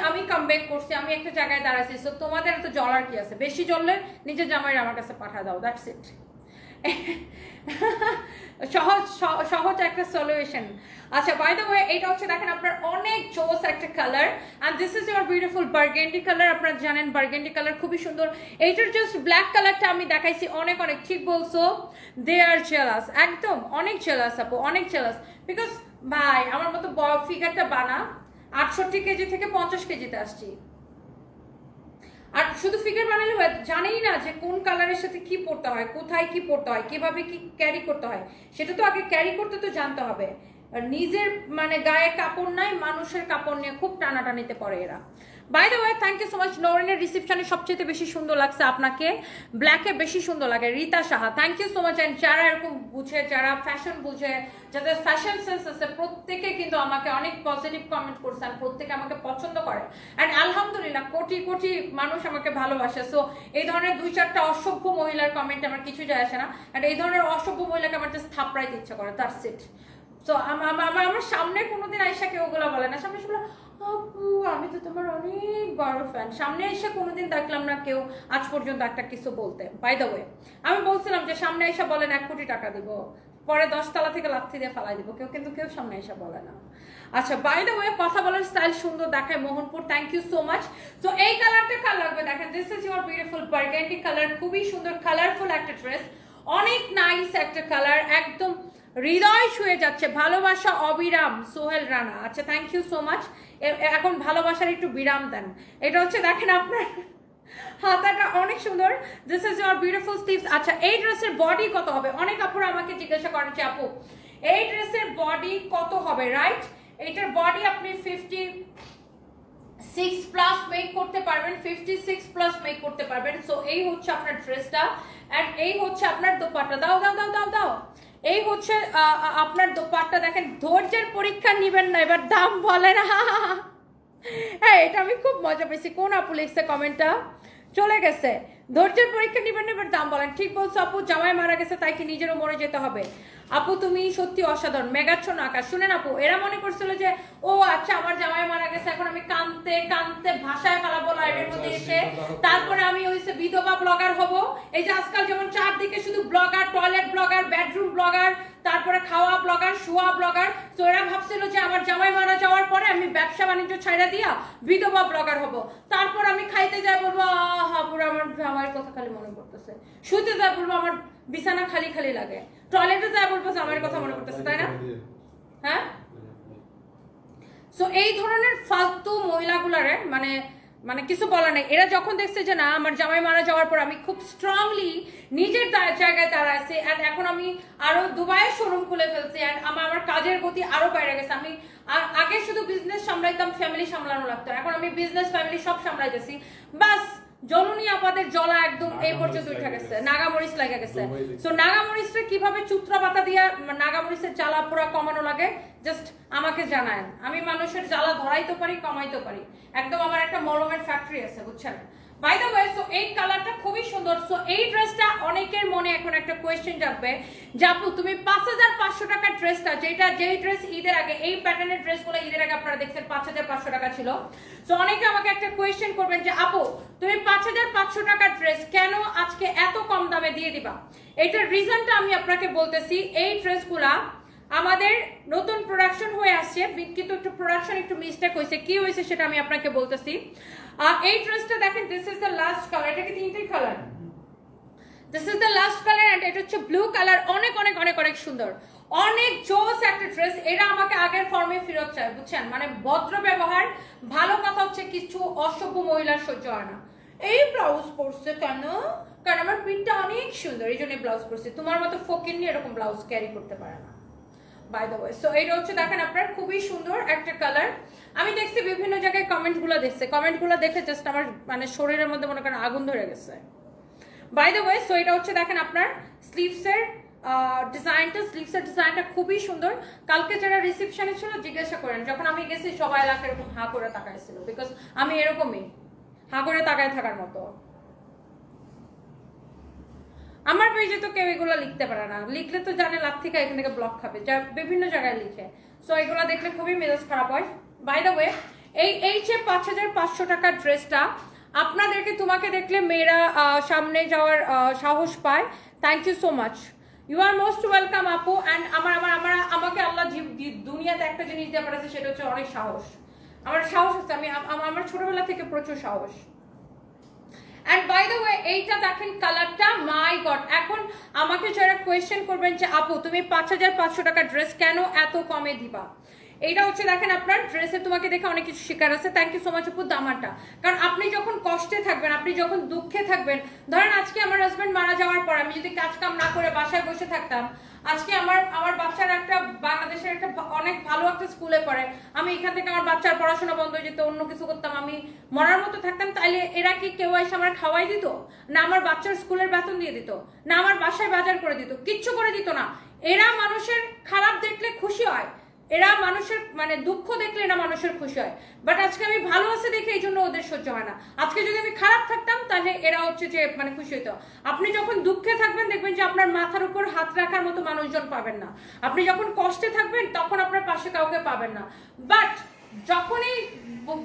আমি কামব্যাক করছি, আমি একটা জায়গায় দাঁড়াইছি। সো তোমাদের তো জ্বলার কি আছে? বেশি জ্বললে নিজের জামাইরা আমার কাছে পাঠা দাও, দ্যাটস ইট। সহজ একটা সলিউশন। আচ্ছা বাই দ্য ওয়ে এটা হচ্ছে দেখেন আপনার অনেক জোস একটা colour, and this is your beautiful burgundy colour. আপনারা জানেন বার্গেন্ডি কালার খুবই সুন্দর। এইটার জাস্ট ব্ল্যাক কালারটা আমি দেখাইছি, অনেক ঠিক বলছো, দে আর জেলাস, একদম অনেক জেলাস আপু, অনেক জেলাস। বিকজ ভাই আমার মতো বড় ফিগারটা বানা 68 কেজি থেকে 50 কেজিতে আসছি, আর শুধু ফিগার বানালে জানেই না যে কোন কালারের সাথে কি পড়তে হয়, কোথায় কি পড়তে হয়, কিভাবে কি ক্যারি করতে হয়, সেটা তো আগে ক্যারি করতে তো জানতে হবে। নিজের মানে গায়ে কাপড় নাই, মানুষের কাপড় নিয়ে খুব টানাটানিতে পড়ে এরা। By the way thank you so much. নরেনের রিসেপশনে সবচেয়ে বেশি সুন্দর লাগছে আপনাকে, ব্ল্যাকে বেশি সুন্দর লাগে Rita Saha, thank you so much. And যারা এরকম বুঝে, যারা ফ্যাশন বুঝে, যাদের ফ্যাশন সেন্স আছে, প্রত্যেকে কিন্তু আমাকে অনেক পজিটিভ কমেন্ট করছে, আর প্রত্যেকে আমাকে পছন্দ করে। অ্যান্ড আলহামদুলিল্লাহ কোটি কোটি মানুষ আমাকে ভালোবাসে। সো এই ধরনের 2-4টা অসভ্য মহিলার কমেন্ট আমার কিছু যায় আসে না, অ্যান্ড এই ধরনের অসভ্য মহিলাকে আমার জাস্ট থাপড়াইতে ইচ্ছা করে, দ্যাটস ইট। সো আমার সামনে কোনোদিন আইসা কেউ ওগুলো বলে না, সামনে বলে আপু আমি তো তোমার অনেক বড় ফ্যান, সামনে এসে কোনোদিন দেখলাম না কেউ আজ পর্যন্ত একটা কিছু বলতে। বাই দ্য ওয়ে আমি বলছিলাম যে সামনে এসে বলেন 1 কোটি টাকা দিব, পরে 10 তলা থেকে লাথি দিয়ে ফালাই দিব, কেউ সামনে এসে বলে না। আচ্ছা বাই দ্য ওয়ে কথা বলার স্টাইল সুন্দর দেখায় Mohanpur, thank you so much. তো এই কালারটা কার লাগবে দেখেন, this is your beautiful burgundy colour, খুবই সুন্দর কালারফুল একটা ড্রেস, অনেক নাইস একটা কালার, একদম হৃদয় ছুঁয়ে যাচ্ছে। ভালোবাসা অবিরাম, সোহেল রানা, আচ্ছা থ্যাংক ইউ সো মাচ। এখন ভালোবাসার একটু বিরাম দেন। এটা হচ্ছে দেখেন আপনার হাতাটা অনেক সুন্দর, this is your beautiful sleeves. আচ্ছা এই ড্রেসের বডি কত হবে? অনেক আপুরা আমাকে জিজ্ঞাসা করেছে আপু এই ড্রেসের বডি কত হবে, রাইট? এইটার বডি আপনি 56 প্লাস মেক করতে পারবেন, 56 প্লাস মেক করতে পারবেন। সো এই হচ্ছে আপনার ড্রেসটা, এন্ড এই হচ্ছে আপনার দোপাট্টা। দাও দাও দাও দাও দাও, এই হচ্ছে আপনার দোপাট্টা। দেখেন ধৈর্যের পরীক্ষা নিবেন না, এবার দাম বলেন। হ্যাঁ এটা আমি খুব মজা পেয়েছি। কোন আপু লিখছে কমেন্টটা? চলে গেছে। ধৈর্যের পরীক্ষা নিবেন না, এবার দাম বলেন। ঠিক বলছো আপু, জামাই মারা গেছে তাই কি নিজেরও মরে যেতে হবে? আপু তুমি সত্যি অসাধারণ, মেঘাচ্ছন্ন আকাশ। শুনেন আপু, এরা মনে করছিল যে ও আচ্ছা আমার জামাই মারা গেছে, এখন আমি কানতে কানতে ভাষায় ফেলাবো লাইভের মধ্যে এসে, তারপরে আমি ওই বলতেছে বিধবা ব্লগার হব। এই যে আজকাল যেমন চারদিকে শুধু blogger, toilet blogger, bedroom blogger, তারপরে খাওয়া ব্লগার, শোয়া ব্লগার। তো এরা ভাবছিল যে আমার জামাই মারা যাওয়ার পরে আমি ব্যবসা বাণিজ্য ছাইড়া দিয়া বিধবা ব্লগার হব। তারপর আমি খাইতে যাই বলবো আহা পুরো আমার জামাইয়ের কথা খালি মনে পড়তেছে, শুতে যাই বলবো আমার বিছানা খালি খালি লাগে, টয়লেটে যাই বলবো জামাইয়ের কথা মনে পড়তেছে, তাই না? হ্যাঁ, সো এই ধরনের ফালতু মহিলাগুলারে মানে মানে কিছু বলার নেই। এরা যখন দেখছে যে না আমার জামাই মারা যাওয়ার পর আমি খুব স্ট্রংলি নিজের জায়গায় দাঁড়াইছি, অ্যান্ড এখন আমি আরো দুবাইয়ের শোরুম খুলে ফেলছি, অ্যান্ড আমার কাজের গতি আরো বাইরে গেছে। আমি আগে শুধু বিজনেস সামলাইতাম, ফ্যামিলি সামলানো লাগতো, এখন আমি বিজনেস ফ্যামিলি সব সামলাইতেছি। বাস জননী আপাদের জলা একদম এই পর্যন্ত উঠে গেছে, নাগামরিচ লাগে গেছে। সো নাগামরিচটা কিভাবে চুত্রা পাতা দিয়া নাগামরিচের জ্বালা পুরা কমানো লাগে জাস্ট আমাকে জানায়, আমি মানুষের জ্বালা ধরাইতে পারি, কমাইতে পারি, একদম আমার একটা মলমের ফ্যাক্টরি আছে, বুঝছেন? বাই দ্য ওয়ে, সো এই কালারটা খুবই সুন্দর। সো এই ড্রেসটা অনেকের মনে এখন একটা কোয়েশ্চেন জাগবে যে আপু তুমি 5500 টাকার ড্রেসটা, যেই ড্রেস ঈদের আগে, এই প্যাটার্নের ড্রেসগুলো ঈদের আগে আপনারা দেখছেন 5500 টাকা ছিল। সো অনেকে আমাকে একটা কোয়েশ্চেন করবেন যে আপু তুমি 5500 টাকার ড্রেস কেন আজকে এত কম দামে দিয়ে দিবা? এটার রিজনটা আমি আপনাকে বলতেছি। এই ড্রেসগুলা আমাদের নতুন প্রোডাকশন হয়ে আসছে, কিন্তু একটু প্রোডাকশন একটু মিস্টেক হয়েছে, কি হয়েছে সেটা আমি আপনাকে বলতেছি। এই ড্রেসটা দেখেন, this is the last colour, এটা কি তিনটেই colour, this is the last colour, and এটা হচ্ছে ব্লু কালার। অনেক অনেক অনেক অনেক সুন্দর, অনেক জোস একটা ড্রেস। এরা আমাকে আগের ফর্মে ফেরত চায়, বুঝছেন? মানে ভদ্র ব্যবহার, ভালো কথা হচ্ছে কিছু অসভ্য মহিলার সহ্য হয় না। এই ব্লাউজ পরছে কেন? কারণ আমার পিঠটা অনেক সুন্দর, এই জন্য ব্লাউজ পরছে। তোমার মতো ফকির নিয়ে এরকম ব্লাউজ ক্যারি করতে পারে না, বাই দ্য ওয়ে। সো এইটা হচ্ছে দেখেন আপনার খুবই সুন্দর একটা কালার। আমি দেখছি বিভিন্ন জায়গায় কমেন্টগুলো দেখছে, কমেন্টগুলো দেখে জাস্ট আমার মানে শরীরের মধ্যে মনে করেন আগুন ধরে গেছে, বাই দ্য ওয়ে। সো এটা হচ্ছে দেখেন আপনার স্লিভসের ডিজাইনটা খুবই সুন্দর। কালকে যারা রিসেপশনে ছিল জিজ্ঞাসা করেন, যখন আমি গেছি সবাই এলাকা এরকম হাঁ করে তাকাইছিল, বিকজ আমি এরকমই হাঁ করে তাকায় থাকার মতো। আমার পেজে তো কেউ এগুলো লিখতে পারে না, লিখলে তো জানে লাভ থেকে এখান থেকে ব্লক খাবে, যা বিভিন্ন জায়গায় লিখে। সো এগুলো দেখলে খুবই মেজাজ খারাপ হয়। বাই দ্য ওয়ে, এই যে 5500 টাকার ড্রেসটা আপনাদেরকে, তোমাকে দেখলে মেয়েরা সামনে যাওয়ার সাহস পায়। Thank you so much, you are most welcome আপু। অ্যান্ড আমাকে আল্লাহ দুনিয়াতে একটা জিনিস দিয়ে পাঠাচ্ছে, সেটা হচ্ছে অনেক সাহস। আমার সাহস আছে, আমার ছোটবেলা থেকে প্রচুর সাহস। এন্ড বাই দ্য ওয়ে, এইটা দেখেন কালারটা, মাই গড। এখন আমাকে যারা কোয়েশ্চেন করবেন যে আপু তুমি 5500 টাকার ড্রেস কেন এত কমে দিবা, এইটা হচ্ছে দেখেন আপনার ড্রেসে তোমাকে দেখে অনেক কিছু শেখার আছে। থ্যাংক ইউ সো মাচ আপু দামাটা। কারণ আপনি যখন কষ্টে থাকবেন, আপনি যখন দুঃখে থাকবেন, ধরেন আজকে আমার হাজবেন্ড মারা যাওয়ার পর আমি যদি কাজ কাম না করে বাসায় বসে থাকতাম, আজকে আমার বাচ্চার একটা বাংলাদেশের একটা অনেক ভালো একটা স্কুলে পড়ে, আমি এখান থেকে আমার বাচ্চার পড়াশোনা বন্ধ হয়ে যেত, অন্য কিছু করতাম, আমি মরার মতো থাকতাম, তাইলে এরা কি কেউ এসে আমার খাওয়াই দিত? না আমার বাচ্চার স্কুলের বেতন দিয়ে দিত? না আমার বাসায় বাজার করে দিত? কিচ্ছু করে দিত না। এরা মানুষের খারাপ দেখলে খুশি হয়, এরা মানুষের মানে দুঃখ দেখলে এরা মানুষের খুশি হয়। বাট আজকে আমি ভালো আছে দেখে এই জন্য ওদের সহ্য হয় না। আজকে যদি আমি খারাপ থাকতাম তাহলে এরা হচ্ছে যে মানে খুশি হইতো। আপনি যখন দুঃখে থাকবেন দেখবেন যে আপনার মাথার উপর হাত রাখার মতো মানুষজন পাবেন না। আপনি যখন কষ্টে থাকবেন তখন আপনার পাশে কাউকে পাবেন না। বাট যখনই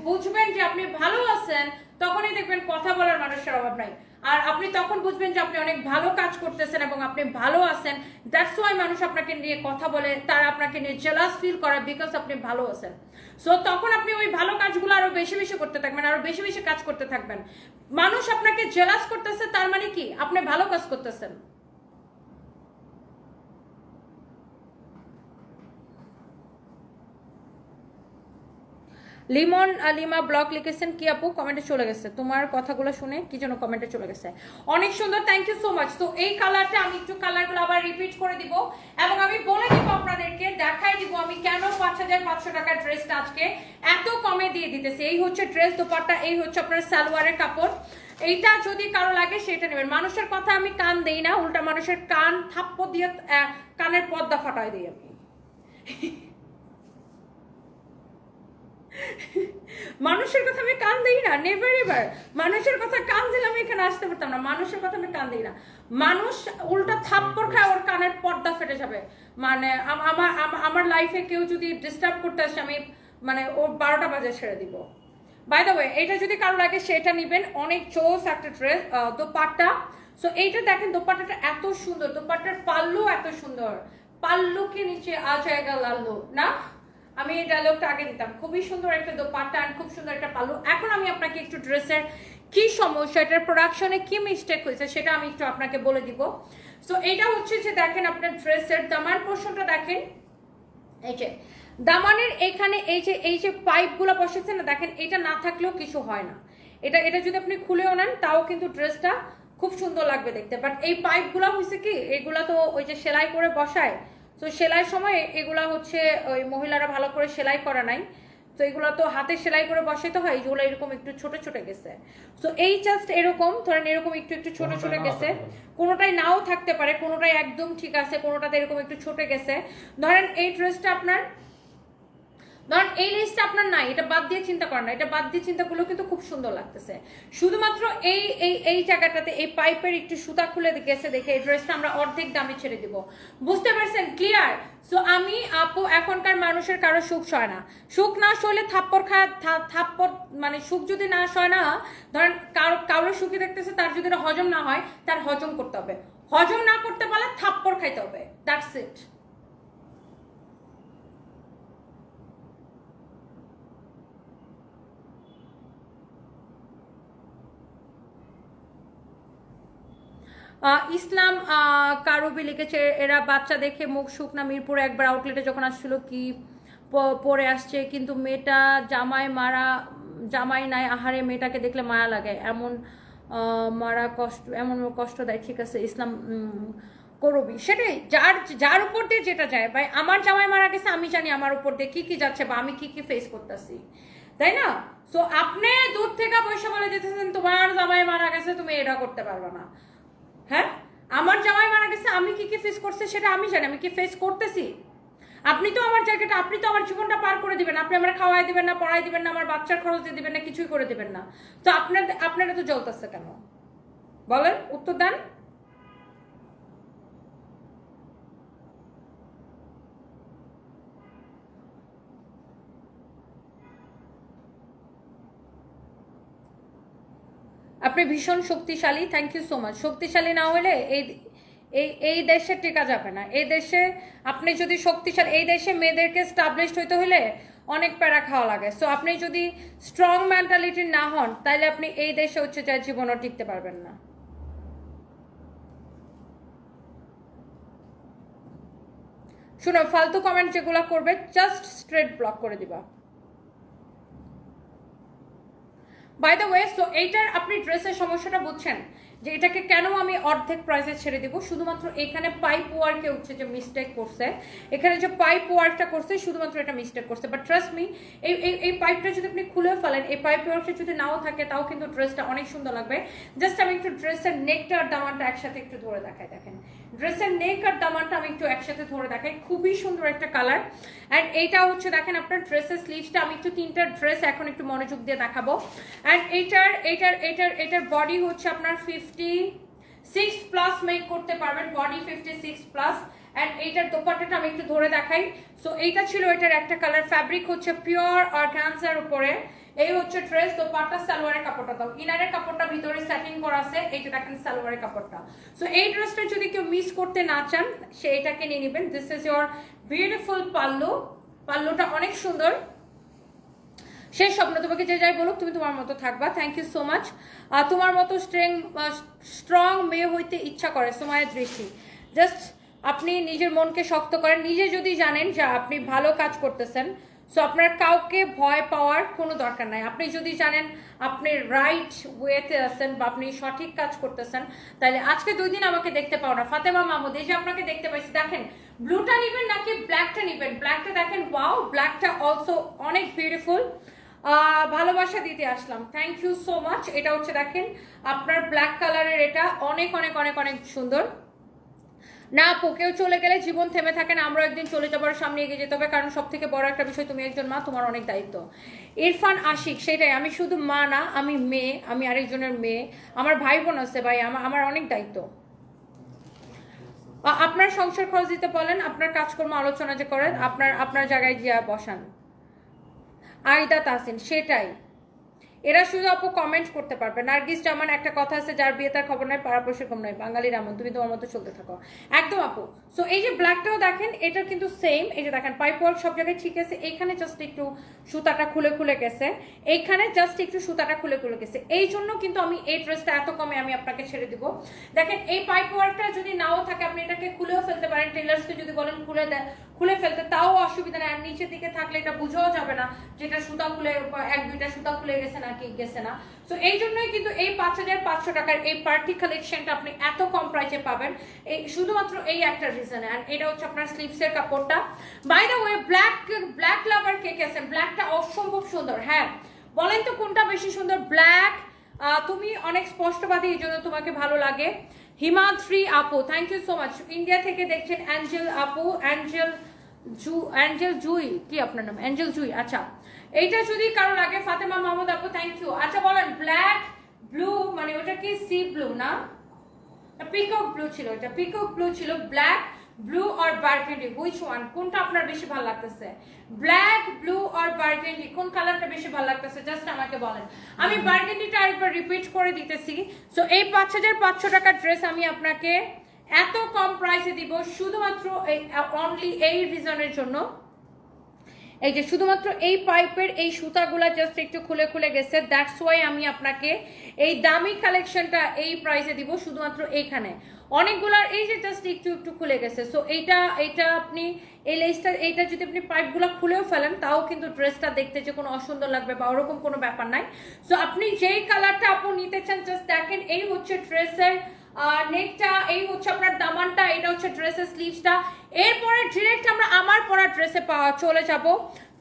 বুঝবেন যে আপনি ভালো আছেন তখনই দেখবেন কথা বলার মানুষের অভাব নাই। আর আপনি তখন বুঝবেন যে আপনি অনেক ভালো কাজ করতেছেন এবং আপনি ভালো আছেন। দ্যাটস ওয়াই মানুষ আপনাকে নিয়ে কথা বলে, তারা আপনাকে নিয়ে জেলাস ফিল করে, বিকজ আপনি ভালো আছেন। সো তখন আপনি ওই ভালো কাজগুলো আরো বেশি বেশি করতে থাকবেন, আরো বেশি বেশি কাজ করতে থাকবেন। মানুষ আপনাকে জেলাস করতেছে, তার মানে কি আপনি ভালো কাজ করতেছেন। লিমন লিমা ব্লগ লিখেছেন কি আপু, কমেন্টে চলে গেছে, তোমার কথাগুলো শুনে কি যেন কমেন্টে চলে গেছে। অনেক সুন্দর, থ্যাংক ইউ সো মাচ। তো এই কালারটা আমি একটু কালারগুলো আবার রিপিট করে দিব এবং আমি বলে দিব আপনাদেরকে, দেখাই দিব আমি কেন 5500 টাকার ড্রেসটা আজকে এত কমে দিয়ে দিতেছি। এই হচ্ছে ড্রেস, দোপাট্টা, এই হচ্ছে আপনার সালোয়ারের কাপড়। এইটা যদি কারো লাগে সেটা নেবেন। মানুষের কথা আমি কান দেই না, উল্টা মানুষের কান থাপ্পড় দিয়ে কানের পর্দা ফাটাই দিই আমি। মানুষের কথা আমি কান দিই না, নেভার এভার। মানুষের কথা কান দিলে আমি এখানে আসতে পারতাম না। মানুষের কথা আমি কান দিই না। মানুষ উল্টা থাপ্পড় খায়, ওর কানের পর্দা ফেটে যাবে। মানে আমার লাইফে কেউ যদি ডিস্টার্ব করতে আসে, আমি মানে ওর 12টা বাজে ছেড়ে দিব। বাই দ্য ওয়ে এটা যদি কারো লাগে সেটা নেবেন, অনেক চোস একটা ড্রেস। দোপাট্টা, সো এইটা দেখেন দোপাট্টাটা এত সুন্দর, দোপাট্টার পাল্লু এত সুন্দর, পাল্লুকে নিচে আ জায়গা লাল্লু না, আমি এই ডায়লগটা আগে দিতাম। খুবই সুন্দর একটা দোপাট্টা আর খুব সুন্দর একটা পাল্লু। এখন আমি আপনাকে একটু ড্রেসের কি সমস্যা, এটার প্রোডাকশনে কি মিস্টেক হয়েছে সেটা আমি একটু আপনাকে বলে দিব। সো এটা হচ্ছে যে দেখেন আপনার ড্রেসের দামান পোর্শনটা দেখেন, এই যে দামানের এখানে এই যে পাইপগুলো বসেছে না, দেখেন এটা না থাকলেও কিছু হয় না। এটা যদি আপনি খুলেও নেন তাও কিন্তু ড্রেসটা খুব সুন্দর লাগবে দেখতে। বাট এই পাইপগুলো হচ্ছে কি, এগুলা তো ওই যে সেলাই করে বসায়, তো সেলাইয়ের সময় এগুলা হচ্ছে ওই মহিলারা ভালো করে সেলাই করা নাই, তো এগুলো তো হাতে সেলাই করে বসাইতে হয়, যেগুলো এরকম একটু ছোট ছোট গেছে। সো এই জাস্ট এরকম ধরেন এরকম একটু একটু ছোট ছোট গেছে, কোনোটাই নাও থাকতে পারে, কোনোটাই একদম ঠিক আছে, কোনোটাতে এরকম একটু ছোট গেছে। ধরেন এই ড্রেসটা আপনার, ধরেন এই লেসটা আপনার নাই, এটা বাদ দিয়ে চিন্তা করেন না, এটা বাদ দিয়ে চিন্তা করলেও কিন্তু খুব সুন্দর লাগতেছে। শুধুমাত্র এই এই এই জায়গাটাতে এই পাইপের একটু সুতা খুলে গেছে দেখে এই ড্রেসটা আমরা অর্ধেক দামে ছেড়ে দিব। বুঝতে পারছেন? ক্লিয়ার? সো আমি আপু, এখনকার মানুষের কারো সুখ সয় না, সুখ না সইলে থাপ্পড় খায়, থাপ্পড় মানে সুখ যদি না সয় না, ধরেন কারোর সুখী দেখতেছে, তার যদি এটা হজম না হয় তার হজম করতে হবে, হজম না করতে পারলে থাপ্পড় খাইতে হবে, দ্যাটস ইট। ইসলাম কারবি লিখেছে, এরা বাচ্চা দেখে মুখ শুকনা, মিরপুরে একবার আউটলেটে যখন আসছিল কি পরে আসছে, কিন্তু মেয়েটা জামাই নাই, আহারে মেয়েটাকে দেখলে মায়া লাগে, এমন মারা কষ্ট, এমন কষ্ট দেয়। ঠিক আছে ইসলাম করবি, সেটাই যার উপর দিয়ে যেটা যায়। ভাই আমার জামাই মারা গেছে, আমি জানি আমার উপর দিয়ে কি কি যাচ্ছে বা আমি কি কি ফেস করতেছি, তাই না? সো আপনি দূর থেকে পয়সা বলে যেতেছেন তোমার জামাই মারা গেছে তুমি এটা করতে পারবে না। হ্যাঁ, আমার জামাই মারা গেছে, আমি কি কি ফেস করছি সেটা আমি জানি, আমি কি ফেস করতেছি। আপনি তো আমার জায়গাটা, আপনি তো আমার জীবনটা পার করে দিবেন, আপনি আমার খাওয়াই দিবেন না, পড়াই দিবেন না, আমার বাচ্চার খরচ দিয়ে দিবেন না, কিছুই করে দিবেন না, তো আপনারা তো জ্বলতেছে কেন বলেন, উত্তর দেন। আপনি ভীষণ শক্তিশালী, থ্যাংক ইউ সো মাচ। শক্তিশালী না হলে এই দেশে টিকা যাবে না। এই দেশে আপনি যদি শক্তিশালী, এই দেশে মেয়েদেরকে স্টাবলিশড হইতে হলে অনেক প্যারা খাওয়া লাগে। সো আপনি যদি স্ট্রং মেন্টালিটি না হন তাহলে আপনি এই দেশে হচ্ছে যা জীবনও টিকতে পারবেন না। শুনো, ফালতু কমেন্ট যেগুলো করবে জাস্ট স্ট্রেট ব্লক করে দিবা। বাই দ্য ওয়ে, সো এইটার আপনি ড্রেসের সমস্যাটা বুঝছেন যে এটাকে কেন আমি অর্ধেক প্রাইসে ছেড়ে দিব, শুধুমাত্র এখানে পাইপ ওয়ার্কে হচ্ছে যে মিস্টেক করছে, এখানে যে পাইপ ওয়ার্কটা করছে শুধুমাত্র এটা মিস্টেক করছে। বাট ট্রাস্ট মি, এই পাইপটা যদি আপনি খুলে ফেলেন, এই পাইপ ওয়ার্কটা যদি নাও থাকে তাও কিন্তু ড্রেসটা অনেক সুন্দর লাগবে। জাস্ট আমি একটু ড্রেসের নেকটা আর দামানটা একসাথে একটু ধরে দেখাই, দেখেন ড্রেসের নেক আর দামানটা আমি একটু একসাথে ধরে দেখাই, খুবই সুন্দর একটা কালার। অ্যান্ড এইটা হচ্ছে দেখেন আপনার ড্রেসের স্লিভসটা, আমি একটু তিনটা ড্রেস এখন একটু মনোযোগ দিয়ে দেখাবো। অ্যান্ড এইটার বডি হচ্ছে আপনার 56+ মেক করতে পারবেন, বডি 56+। অ্যান্ড এইটার দোপাট্টাটা আমি একটু ধরে দেখাই। সো এইটা ছিল এটার একটা কালার, ফ্যাব্রিক হচ্ছে পিওর অর্গানজার উপরে। এই হচ্ছে ড্রেস, দোপাট্টা, সালোয়ারের কাপড়টা দাও, ইনারের কাপড়টা ভিতরে সেটিং করা আছে, এইটা দেখেন সালোয়ারের কাপড়টা। সো এই ড্রেসটা যদি কেউ মিস করতে না চান সে এটাকে নিয়ে নেবেন। This is your beautiful pallu, পাল্লুটা অনেক সুন্দর। সেই স্বপ্ন, তোমাকে যে যাই বলুক তুমি তোমার মতো থাকবা। Thank you so much. তোমার মতো স্ট্রং মেয়ে হইতে ইচ্ছা করে সুমাইয়া দৃষ্টি। জাস্ট আপনি নিজের মনকে শক্ত করেন, নিজে যদি জানেন যে আপনি ভালো কাজ করতেছেন, সো আপনার কাউকে ভয় পাওয়ার কোনো দরকার নাই। আপনি যদি জানেন আপনি রাইট ওয়েতে আছেন বা আপনি সঠিক কাজ করতেছেন, তাহলে আজকে 2 দিন আমাকে দেখতে পাও না। ফাতেমা মাহমুদ, এই যে আপনাকে দেখতে পাইছি, দেখেন ব্লুটা নিবেন নাকি ব্ল্যাকটা নিবেন? ব্ল্যাকটা দেখেন, ওয়াও, ব্ল্যাকটা অলসো অনেক বিউটিফুল। ভালোবাসা দিতে আসলাম, থ্যাংক ইউ সো মাচ। এটা হচ্ছে দেখেন আপনার ব্ল্যাক কালারের, এটা অনেক অনেক অনেক অনেক সুন্দর। না আপু, কেউ চলে গেলে জীবন থেমে থাকে না, আমরা একদিন চলে যাবার, সামনে এগিয়ে যেতে হবে, কারণ সব থেকে বড় একটা বিষয় তুমি একজন মা, তোমার অনেক দায়িত্ব। ইরফান আশিক, সেটাই, আমি শুধু মা না, আমি মেয়ে, আমি আরেকজনের মেয়ে, আমার ভাই বোন আছে ভাই, আমার অনেক দায়িত্ব। আপনার সংসার খরচ দিতে বলেন, আপনার কাজকর্ম আলোচনা যে করেন, আপনার জায়গায় গিয়ে বসান। আইদা তাসিন, সেটাই এরা শুধু আপু কমেন্ট করতে পারবে। নার্গিস জামান একটা কথা আছে, যার বিয়ে তার খবর নাই, পাড়া পয়সা কম নাই, বাঙালি রামন, তুমি তোমার মতো চলতে থাকো। একদম আপু। সো এই যে ব্ল্যাকটাও দেখেন, এটা কিন্তু সেম। এই যে দেখেন পাইপ ওয়ার্ক সব জায়গায় ঠিক আছে, এইখানে জাস্ট একটু সুতাটা খুলে খুলে গেছে, এইখানে জাস্ট একটু সুতাটা খুলে খুলে গেছে। এই জন্য কিন্তু আমি এই ড্রেসটা এত কমে আমি আপনাকে ছেড়ে দিব। দেখেন এই পাইপ ওয়ার্কটা যদি নাও থাকে আপনি এটাকে খুলেও ফেলতে পারেন, টেলার্সকে যদি বলেন খুলে ফেলতে তাও অসুবিধা নেই। আর নিচের দিকে থাকলে এটা বুঝাও যাবে না যেটা সুতা খুলে, এক দুইটা সুতা খুলে গেছে না কি গেছে না। সো এই জন্যই কিন্তু এই 5500 টাকার এই পার্টি কালেকশনটা আপনি এত কম প্রাইসে পাবেন, এই শুধুমাত্র এই একটা রিজনে। আর এটা হচ্ছে আপনার স্লিভসের কাপড়টা। By the way black lover কে কে আছেন? ব্ল্যাকটা অসম্ভব সুন্দর। হ্যাঁ বলেন তো কোনটা বেশি সুন্দর? ব্ল্যাক। তুমি অনেক স্পষ্টবাদী, এই জন্য তোমাকে ভালো লাগে। হিমাদ্রি আপু thank you so much. India থেকে দেখছেন অ্যাঞ্জেল আপু, অ্যাঞ্জেল জুই, কি আপনার নাম? অ্যাঞ্জেল জুই। আচ্ছা এইটা যদি কারো লাগে, ফাতেমা মাহমুদ আপু থ্যাংক ইউ। আচ্ছা বলেন ব্ল্যাক ব্লু মানে ওটা কি সি ব্লু না পিকক ব্লু ছিল? এটা পিকক ব্লু ছিল। ব্ল্যাক ব্লু আর বার্গেন্ডি, হুইচ ওয়ান? কোনটা আপনার বেশি ভালো লাগতেছে? ব্ল্যাক ব্লু আর বার্গেন্ডি, কোন কালারটা বেশি ভালো লাগতেছে জাস্ট আমাকে বলেন। আমি বার্গেন্ডিটা আরেকবার রিপিট করে দিতেছি। সো এই 5500 টাকার ড্রেস আমি আপনাকে এত কম প্রাইসে দিব শুধুমাত্র এই অনলি এই রিজনের জন্য। এই যে শুধুমাত্র এই পাইপের এই সুতাগুলা জাস্ট একটু খুলে খুলে গেছে, দ্যাটস ওয়াই আমি আপনাকে এই দামি কালেকশনটা এই প্রাইসে দিব শুধুমাত্র এইখানে। অনেকগুলার এই যে জাস্ট একটু একটু খুলে গেছে। সো এইটা আপনি এই লেসটা এইটা যদি আপনি পাইপগুলো খুলেও ফেলেন তাও কিন্তু ড্রেসটা দেখতে যে কোনো অসুন্দর লাগবে বা ওরকম কোনো ব্যাপার নাই। সো আপনি যেই কালারটা আপু নিতে চান জাস্ট দেখেন, এই হচ্ছে ড্রেসের নেকটা, এই হচ্ছে আপনার দামানটা, এটা হচ্ছে ড্রেসের স্লিভসটা। এরপরে ডিরেক্ট আমরা আমার পরা ড্রেসে চলে যাব।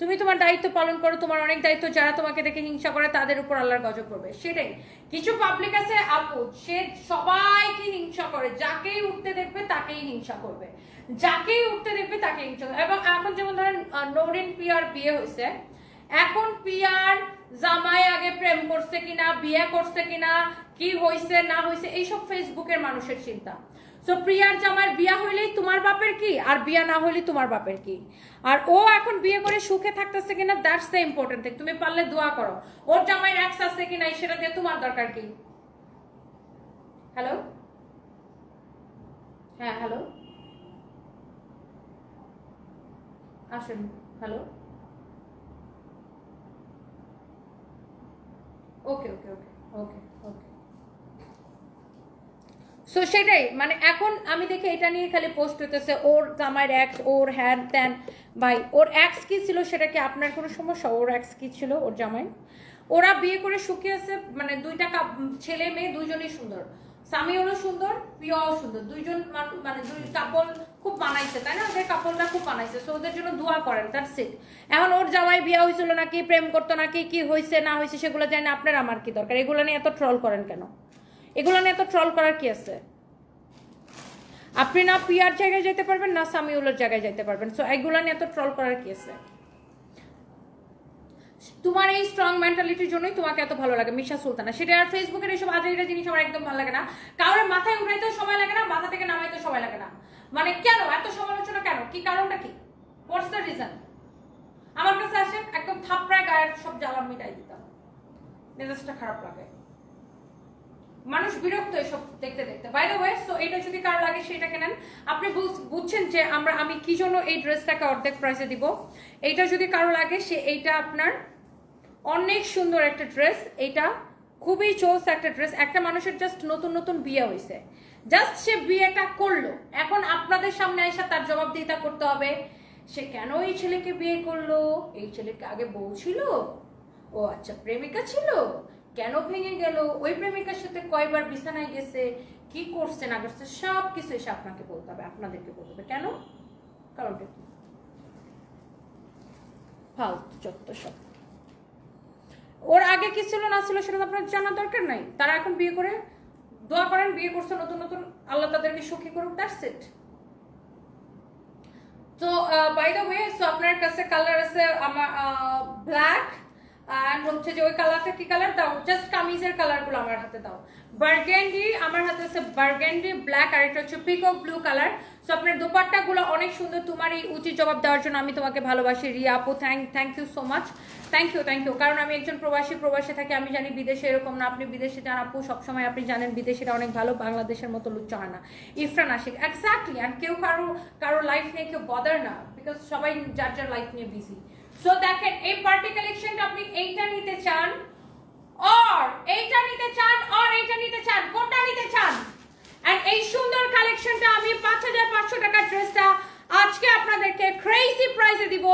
তুমি তোমার দায়িত্ব পালন করো, তোমার অনেক দায়িত্ব, যারা তোমাকে দেখে হিংসা করে তাদের উপর আল্লাহর গজব করবে। সেটাই, কিছু পাবলিক আছে আপু সে সবাইকে হিংসা করে, যাকেই উঠতে দেখবে তাকেই হিংসা করবে, যাকেই উঠতে দেখবে তাকে হিংসা করবে। এবং এখন যেমন ধরেন নৌরিন পিয়ার বিয়ে হয়েছে, এখন পিয়ার জামাই আগে প্রেম করছে কিনা, বিয়ে করছে কিনা, কি হয়েছে না হয়েছে, এইসব ফেসবুকের মানুষের চিন্তা। সো প্রিয়ার জামাইয়ের বিয়া হইলেই তোমার বাপের কি, আর বিয়া না হইলে তোমার বাপের কি। আর ও এখন বিয়ে করে সুখে থাকতেছে কিনা, দ্যাটস দ্য ইম্পর্টেন্ট থিং। তুমি পারলে দোয়া করো। ওর জামাইয়ের এক্স আছে কিনা সেটা দিয়ে তোমার দরকার কি? হ্যালো, হ্যাঁ হ্যালো, আসেন। হ্যালো, ওকে ওকে ওকে ওকে ওকে। সো সেটাই, মানে এখন আমি দেখি এটা নিয়ে খালি পোস্ট হইতেছে, ওর জামাইয়ের এক্স, ওর হ্যান ত্যান। ভাই ওর এক্স কি ছিল সেটা কি আপনার কোনো সমস্যা? ওর এক্স কি ছিল, ওর জামাই? ওরা বিয়ে করে সুখী আছে, মানে দুইটা ছেলে মেয়ে দুইজনই সুন্দর, স্বামী হলো সুন্দর, প্রিয়াও সুন্দর, দুইজন মানে দুই কাপল খুব বানাইছে, তাই না? ওদের কাপলটা খুব বানাইছে। সো ওদের জন্য দোয়া করেন, দ্যাটস ইট। এখন ওর জামাই বিয়ে হয়েছিল নাকি, প্রেম করতো নাকি, কি হয়েছে না হয়েছে সেগুলো জানি, আপনার আমার কি দরকার? এগুলো নিয়ে এত ট্রল করেন কেন? এগুলো নিয়ে এত ট্রল করার কি আছে? আপনি না পিয়ার জায়গায় যেতে পারবেন, না সামিউলের জায়গায় যেতে পারবেন। সো এগুলো নিয়ে এত ট্রল করার কি আছে? তোমার এই স্ট্রং মেন্টালিটির জন্যই তোমাকে এত ভালো লাগে মিশা সুলতানা। সেটা আর ফেসবুকের এইসব আজেরা জিনিস আমার একদম ভালো লাগে না। কারোর মাথায় উঠাইতেও সময় লাগে না, মাথা থেকে নামাইতেও সময় লাগে না। মানে কেন এত সমালোচনা কেন? কি কারণটা কি? What's the reason? আমার কাছে আসেন, একদম থাপড়ায় গায়ের সব জ্বালা মিটাই দিতাম, মেজাজটা খারাপ লাগে, মানুষ বিরক্ত এসব দেখতে দেখতে। বাই দ্য ওয়ে, সো এটা যদি কারো লাগে সেটা কেনেন। আপনি বুঝছেন যে আমি কি জন্য এই ড্রেসটাকে অর্ধেক প্রাইসে দিব। এইটা যদি কারো লাগে সে এইটা আপনার অনেক সুন্দর একটা ড্রেস, এটা খুবই চোস একটা ড্রেস। একটা মানুষের জাস্ট নতুন নতুন বিয়ে হয়েছে, জাস্ট সে বিয়েটা করলো, এখন আপনাদের সামনে এসে তার জবাবদিহিতা করতে হবে সে কেন এই ছেলেকে বিয়ে করলো, এই ছেলেকে আগে বউ ছিল, ও আচ্ছা প্রেমিকা ছিল, কেন ভেঙে গেল, ওই প্রেমিকার সাথে কয়বার বিছানায় গেছে, কি করছে না করছে, সব কিছু এসে আপনাকে বলতে হবে, আপনাদেরকে বলতে হবে। কেন? কারণটা কি? ফালতু যত সব। ওর আগে কি ছিল না ছিল সেটা আপনার জানার দরকার নাই। তারা এখন বিয়ে করে দোয়া করেন, বিয়ে করছে নতুন নতুন, আল্লাহ তাদেরকে সুখী করুক, দ্যাটস ইট। তো বাই দ্য ওয়ে, সো আপনার কাছে কালার আছে আমার ব্ল্যাক, অ্যান্ড হচ্ছে যে ওই কালারটা কি কালার দাও, জাস্ট কামিজের কালারগুলো আমার হাতে দাও। বার্গেন্ডি আমার হাতে আছে, বার্গেন্ডি ব্ল্যাক, আর এটা হচ্ছে পিকক ব্লু কালার। সো আপনার দোপাট্টাগুলো অনেক সুন্দর। তোমার এই উচিত জবাব দেওয়ার জন্য আমি তোমাকে ভালোবাসি রিয়া আপু, thank you so much, thank you. কারণ আমি একজন প্রবাসী থাকি, আমি জানি বিদেশে এরকম না, আপনি বিদেশে যান আপু, সবসময় আপনি জানেন বিদেশিরা অনেক ভালো, বাংলাদেশের মতো লুচ্চা হয় না। ইফরান আশিক, এক্স্যাক্টলি। আর কেউ কারো লাইফ নিয়ে কেউ বদার না, বিকজ সবাই যার লাইফ নিয়ে বিজি। সো দেখেন এই পার্টি কালেকশনটা আপনি এইটা নিতে চান আর এইটা নিতে চান আর এইটা নিতে চান, কোনটা নিতে চান? এন্ড এই সুন্দর কালেকশনটা আমি 5500 টাকার ড্রেসটা আজকে আপনাদেরকে ক্রেজি প্রাইসে দিব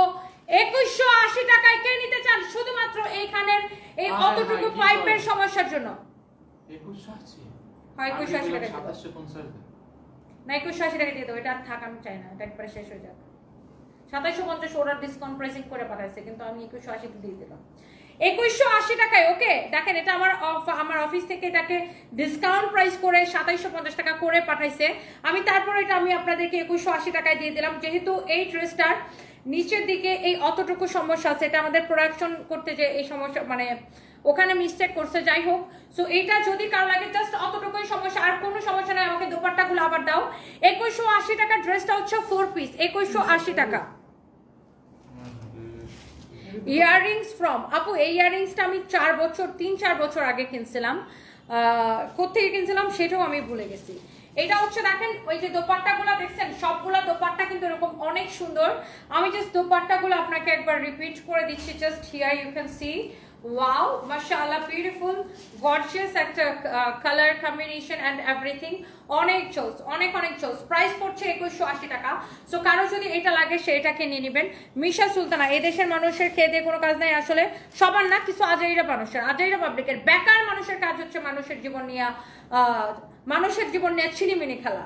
2180 টাকায়। কে নিতে চান? শুধুমাত্র এইখানের এই অতটুকু পাইপের সমস্যার জন্য 2180 হয় 2180 টাকা 2750 না 2180 টাকা দিয়ে দাও। এটা আর থাকা আমি চাই না, এটা একবারে শেষ হয়ে যাক। 2750 ওরা ডিসকাউন্ট প্রাইসিং করে পাঠাইছে, কিন্তু আমি 2180 তে দিয়ে দিলাম 2180 টাকায়। ওকে দেখেন, এটা আমার অফিস থেকে এটাকে ডিসকাউন্ট প্রাইস করে 2750 টাকা করে পাঠাইছে। আমি তারপর এটা আমি আপনাদেরকে 2180 টাকায় দিয়ে দিলাম। যেহেতু এই ড্রেসটার নিচের দিকে এই অতটুকু সমস্যা আছে, এটা আমাদের প্রোডাকশন করতে যে এই সমস্যা মানে ওখানে মিস্টেক করছে, যাই হোক। সো এইটা যদি কারো লাগে জাস্ট অতটুকুই সমস্যা, আর কোনো সমস্যা নাই। আমাকে দোপাট্টাগুলো আবার দাও। 2180 টাকার ড্রেসটা হচ্ছে 4 পিস, 2180 টাকা। ইয়াররিংস ফ্রম আপু, এই ইয়াররিংসটা আমি 3-4 বছর আগে কিনছিলাম। কোথেকে কিনছিলাম সেটাও আমি ভুলে গেছি। এটা হচ্ছে দেখেন ওই যে দোপাট্টাগুলো দেখছেন, সবগুলা দোপাট্টা কিন্তু এরকম অনেক সুন্দর। আমি জাস্ট দোপাট্টাগুলো আপনাকে একবার রিপিট করে দিচ্ছি। Just here you can see, wow মাশাআল্লাহ, বিউটিফুল গর্জিয়াস একটা কালার কম্বিনেশন এন্ড এভরিথিং। অনেক চোস, অনেক চোস। প্রাইস পড়ছে 2180 টাকা। সো কারো যদি এটা লাগে সেটাকে নিয়ে নেবেন। মিশা সুলতানা, এই দেশের মানুষের খেয়ে দিয়ে কোনো কাজ নাই আসলে, সবার না, কিছু আজাইরা মানুষের, আজাইরা পাবলিকের, বেকার মানুষের কাজ হচ্ছে মানুষের জীবন নিয়ে ছিনিমিনি খেলা,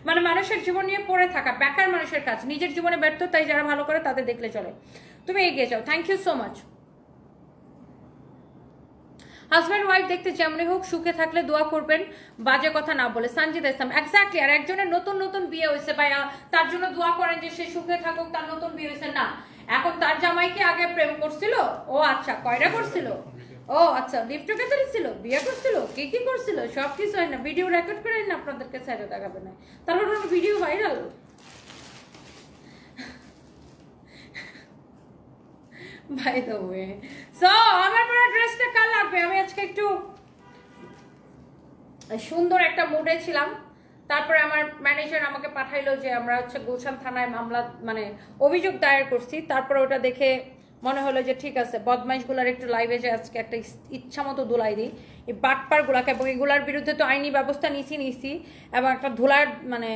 মানে মানুষের জীবন নিয়ে পড়ে থাকা বেকার মানুষের কাজ। নিজের জীবনে ব্যর্থ, তাই যারা ভালো করে তাদের দেখলে চলে। তুমি এগিয়ে যাও। Thank you so much. Husband wife দেখতে যেমনই হোক সুখে থাকলে দোয়া করবেন, বাজে কথা না বলে। সঞ্জিত ইসলাম, এক্স্যাক্টলি। আর একজনের নতুন বিয়ে হয়েছে ভাইয়া, তার জন্য দোয়া করেন যে সে সুখে থাকুক, তার নতুন বিয়ে হয়েছে না। এখন তার জামাইকে আগে প্রেম করছিল, ও আচ্ছা, কয়টা করছিল? ও আচ্ছা, লিভ টুগেদার ছিল, বিয়ে করছিল, কি করছিল, সব কিছু হয় না, ভিডিও রেকর্ড করে না আপনাদেরকে সাইডে দেখাবে না, তারপর video viral. By the way, so আমার পুরো ড্রেসটা কাল লাগবে। আমি আজকে একটু সুন্দর একটা মুডে ছিলাম। তারপরে আমার ম্যানেজার আমাকে পাঠাইলো যে আমরা হচ্ছে গুলশান থানায় মামলা মানে অভিযোগ দায়ের করছি। তারপরে ওটা দেখে মনে হলো যে ঠিক আছে, বদমাইশগুলার একটু লাইভে যে আজকে একটা ইচ্ছা মতো ধুলাই দিই এই বাটপারগুলাকে, এবং এগুলার বিরুদ্ধে তো আইনি ব্যবস্থা নিছি এবং একটা ধুলার মানে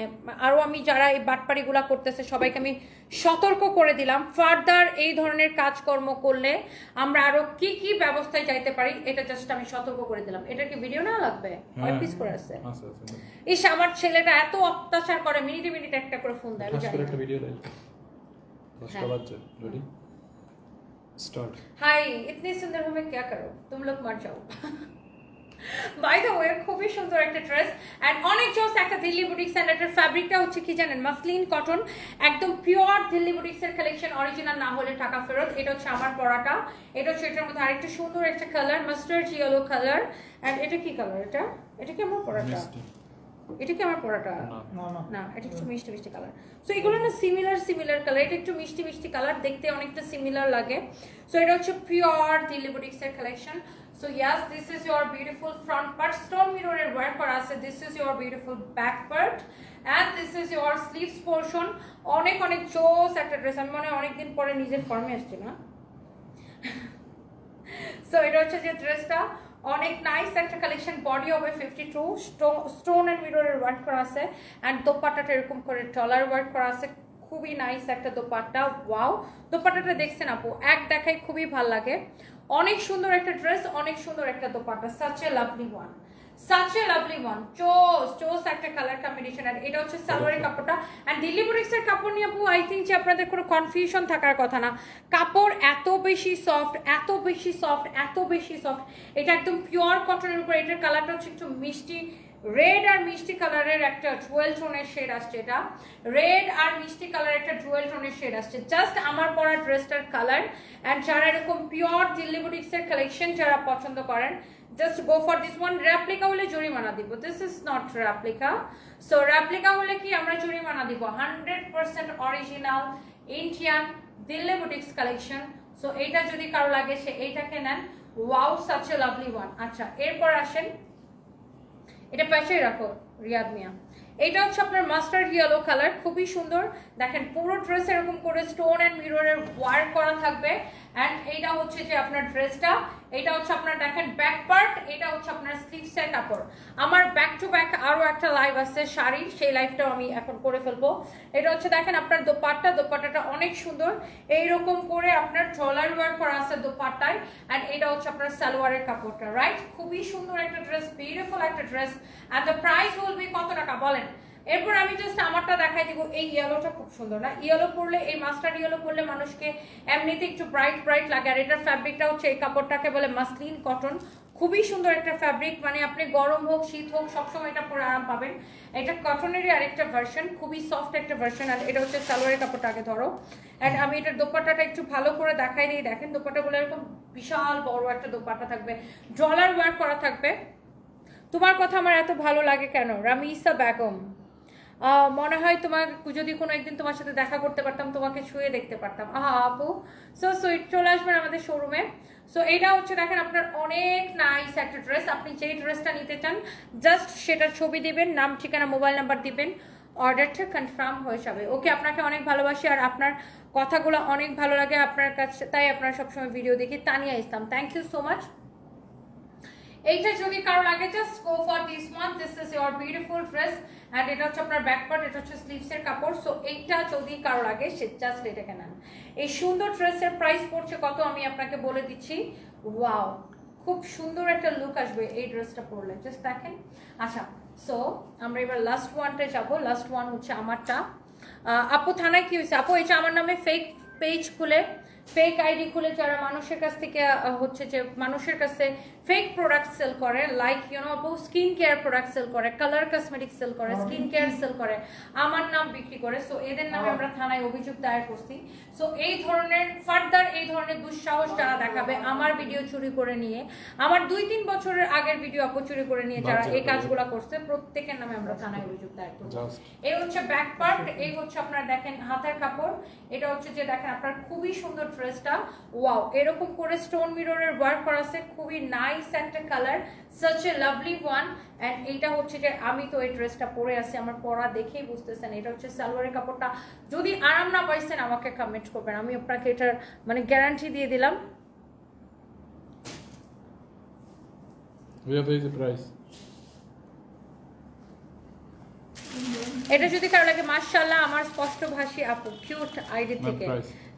আরও আমি যারা এই বাটপারিগুলা করতেছে সবাইকে আমি সতর্ক করে দিলাম, ফার্দার এই ধরনের কাজকর্ম করলে আমরা আরো কি ব্যবস্থায় যাইতে পারি, এটা জাস্ট আমি সতর্ক করে দিলাম। এটা কি ভিডিও না লাগবে? কয় পিস করে আছে? ইস, আমার ছেলেটা এত অত্যাচার করে, মিনিটে একটা করে ফোন দেয়। আমি জানি একটা ভিডিও দেয়। Ready start. हाय, इतनी सुंदर हूँ मैं, क्या करो, तुम लोग मर जाओ। বাই দ্য ওয়ে, খুবই সুন্দর একটা ড্রেস এন্ড অনেক জোস একটা দিল্লি বুটিক্স এন্ড এটার ফ্যাব্রিকটা হচ্ছে কি জানেন, মাসলিন কটন, একদম পিওর দিল্লি বুটিক্স এর কালেকশন, অরিজিনাল না হলে টাকা ফেরত। এটা হচ্ছে আমার পরাটা, এটা হচ্ছে এটার মধ্যে আরেকটা সুন্দর একটা colour, mustard yellow colour. And এটা কি কালার? এটা কি আমার পরাটা? এটা কি আমার পরাটা? না, এটা একটু মিষ্টি কালার। সো এগুলো না সিমিলার কালার, এটা একটু মিষ্টি কালার, দেখতে অনেকটা সিমিলার লাগে। সো এটা হচ্ছে পিওর দিল্লি বুটিক্স এর collection. So yes, this is your beautiful front part, stone mirror এর ওয়্যার করা আছে, this is your beautiful back part and this is your sleeves portion। অনেক জোস একটা ড্রেস। আমি মনে অনেকদিন পরে নিজের ফর্মে আসছি না। সো এটা হচ্ছে যে ড্রেসটা অনেক নাইস একটা কালেকশন, বডি হবে 52, স্টোন এন্ড মিরর এর ওয়ার্ক করা আছে এন্ড দোপাট্টাটা এরকম করে ডলার ওয়ার্ক করা আছে, খুবই নাইস একটা দোপাট্টা। ওয়াও, দোপাট্টাটা দেখছেন আপু, এক দেখায় খুবই ভালো লাগে। অনেক সুন্দর একটা ড্রেস, অনেক সুন্দর একটা dupatta, such a lovely one, চোস একটা কালার কম্বিনেশন। আর এটা হচ্ছে সালোয়ারের কাপড়টা এন্ড দিল্লি বুটিক্স এর কাপড় নিয়ে আপু আই থিংক যে আপনাদের কোনো কনফিউশন থাকার কথা না, কাপড় এত বেশি সফট, এটা একদম পিওর কটনের উপর। এটার কালারটা হচ্ছে একটু রেড আর মিষ্টি কালারের একটা জুয়েল টোনের শেড আসছে, এটা রেড আর মিষ্টি কালার একটা জুয়েল টোনের শেড আসছে, জাস্ট আমার পরা ড্রেসটার কালার। অ্যান্ড যারা এরকম পিওর দিল্লি বুটিক্সের কালেকশন যারা পছন্দ করেন, just go for this one. Replica হলে জরিমানা দিব, this is not replica. so replica হলে কি আমরা জরিমানা দিব, 100% original Indian Delhi boutiques collection. So এইটা যদি কারো লাগে সে এইটাকে নেন। Wow, such a lovely one। আচ্ছা, এরপর আসেন, এটা পাশেই রাখো রিয়াদ মিয়া। এটা হচ্ছে আপনার মাস্টার্ড ইয়েলো কালার, খুবই সুন্দর। দেখেন পুরো ড্রেস এরকম করে স্টোন এন্ড মিররের ওয়ার্ক করা থাকবে। এন্ড এইটা হচ্ছে যে আপনার ড্রেসটা, এটা হচ্ছে আপনার দেখেন ব্যাক পার্ট, এটা হচ্ছে আপনার স্লিভসের কাপড়। আমার ব্যাক টু ব্যাক আরো একটা লাইভ আছে শাড়ির, সেই লাইভটাও আমি এখন করে ফেলবো। এটা হচ্ছে দেখেন আপনার দোপাট্টাটা অনেক সুন্দর, এইরকম করে আপনার জলার ওয়ার্ক করা আছে দোপাট্টায়। এন্ড এটা হচ্ছে আপনার সালোয়ারের কাপড়টা, রাইট? খুবই সুন্দর একটা ড্রেস, বিউটিফুল একটা dress. And the price will be কত টাকা বলেন? এরপর আমি জাস্ট আমারটা দেখাই দিব। এই ইয়েলোটা খুব সুন্দর না? ইয়েলো পরলে, এই মাস্টার্ড ইয়েলো পরলে মানুষকে এমনিতে একটু ব্রাইট ব্রাইট লাগে। আর এটার ফ্যাব্রিকটা হচ্ছে, এই কাপড়টাকে বলে মাসলিন কটন, খুবই সুন্দর একটা ফ্যাব্রিক। মানে আপনি গরম হোক শীত হোক সবসময় এটা পরে আরাম পাবেন। এটা কটনেরই আরেকটা ভার্সন, খুবই সফট একটা ভার্সন। আর এটা হচ্ছে সালোয়ারের কাপড়টা আগে ধরো। অ্যান্ড আমি এটার দোপাট্টাটা একটু ভালো করে দেখাই দিই। দেখেন দোপাট্টাগুলো এরকম বিশাল বড় একটা দোপাট্টা থাকবে, ডলার ওয়ার্ক করা থাকবে। তোমার কথা আমার এত ভালো লাগে কেন? রামিসা বেগম, মনে হয় তোমার যদি কোনো একদিন তোমার সাথে দেখা করতে পারতাম, তোমাকে ছুঁয়ে দেখতে পারতাম। আহা আপু, সো সুইট, চলে আসবেন আমাদের শোরুমে। সো এইটা হচ্ছে দেখেন আপনার অনেক নাইস একটা ড্রেস। আপনি যেই ড্রেসটা নিতে চান জাস্ট সেটার ছবি দিবেন, নাম ঠিকানা মোবাইল নাম্বার দিবেন, অর্ডারটা কনফার্ম হয়ে যাবে। ওকে, আপনাকে অনেক ভালোবাসি আর আপনার কথাগুলো অনেক ভালো লাগে আপনার কাছে, তাই আপনার সবসময় ভিডিও দেখি। Tania Islam, thank you so much. এইটা যদি কারো লাগে just go for this one, this is your beautiful dress. And এটা হচ্ছে আপনার ব্যাক পার্ট, এটা হচ্ছে স্লিভসের কাপড়। সো এইটা যদি কারো লাগে সে জাস্ট এটাকে নেন। এই সুন্দর ড্রেসের প্রাইস পড়ছে কত আমি আপনাকে বলে দিচ্ছি। ওয়াও, খুব সুন্দর একটা লুক আসবে এই ড্রেসটা পরলে, জাস্ট দেখেন। আচ্ছা, সো আমরা এবার লাস্ট ওয়ানটা যাবো। লাস্ট ওয়ান হচ্ছে আমারটা। আপু থানায় কি হয়েছে? আপু এটা আমার নামে ফেক পেজ খুলে, ফেক আইডি খুলে যারা মানুষের কাছ থেকে হচ্ছে যে মানুষের কাছে ফেক প্রোডাক্ট সেল করে, লাইক আপু স্কিন কেয়ার প্রোডাক্ট সেল করে, কালার কসমেটিক সেল করে, স্কিন কেয়ার সেল করে, আমার নাম বিক্রি করে। সো এদের নামে আমরা থানায় অভিযোগ দায়ের করছি। সো এই ধরনের ফার্দার এই ধরনের দুঃসাহস যারা দেখাবে আমার ভিডিও চুরি করে নিয়ে, আমার 2-3 বছরের আগের ভিডিও আপু চুরি করে নিয়ে যারা এই কাজগুলো করছে, প্রত্যেকের নামে আমরা থানায় অভিযোগ দায়ের করব। এই হচ্ছে ব্যাক পার্ট, এই হচ্ছে আপনার দেখেন হাতের কাপড়। এটা হচ্ছে যে দেখেন আপনার খুবই সুন্দর ড্রেসটা। ওয়াও, এরকম করে স্টোন মিররের ওয়ার্ক করা আছে, খুবই নাইস একটা colour, such a lovely one। And এইটা হচ্ছে যে আমি তো এই ড্রেসটা পরে আছি, আমার পরা দেখেই বুঝতেছেন। এটা হচ্ছে সালোয়ারের কাপড়টা। যদি আরাম না পাইছেন আমাকে কমেন্ট করবেন, আমি আপনাকে এটার মানে গ্যারান্টি দিয়ে দিলাম। এটা যদি কারো লাগে, মাশাআল্লাহ আমার স্পষ্ট ভাষী আপু, কিউট আইডি থেকে,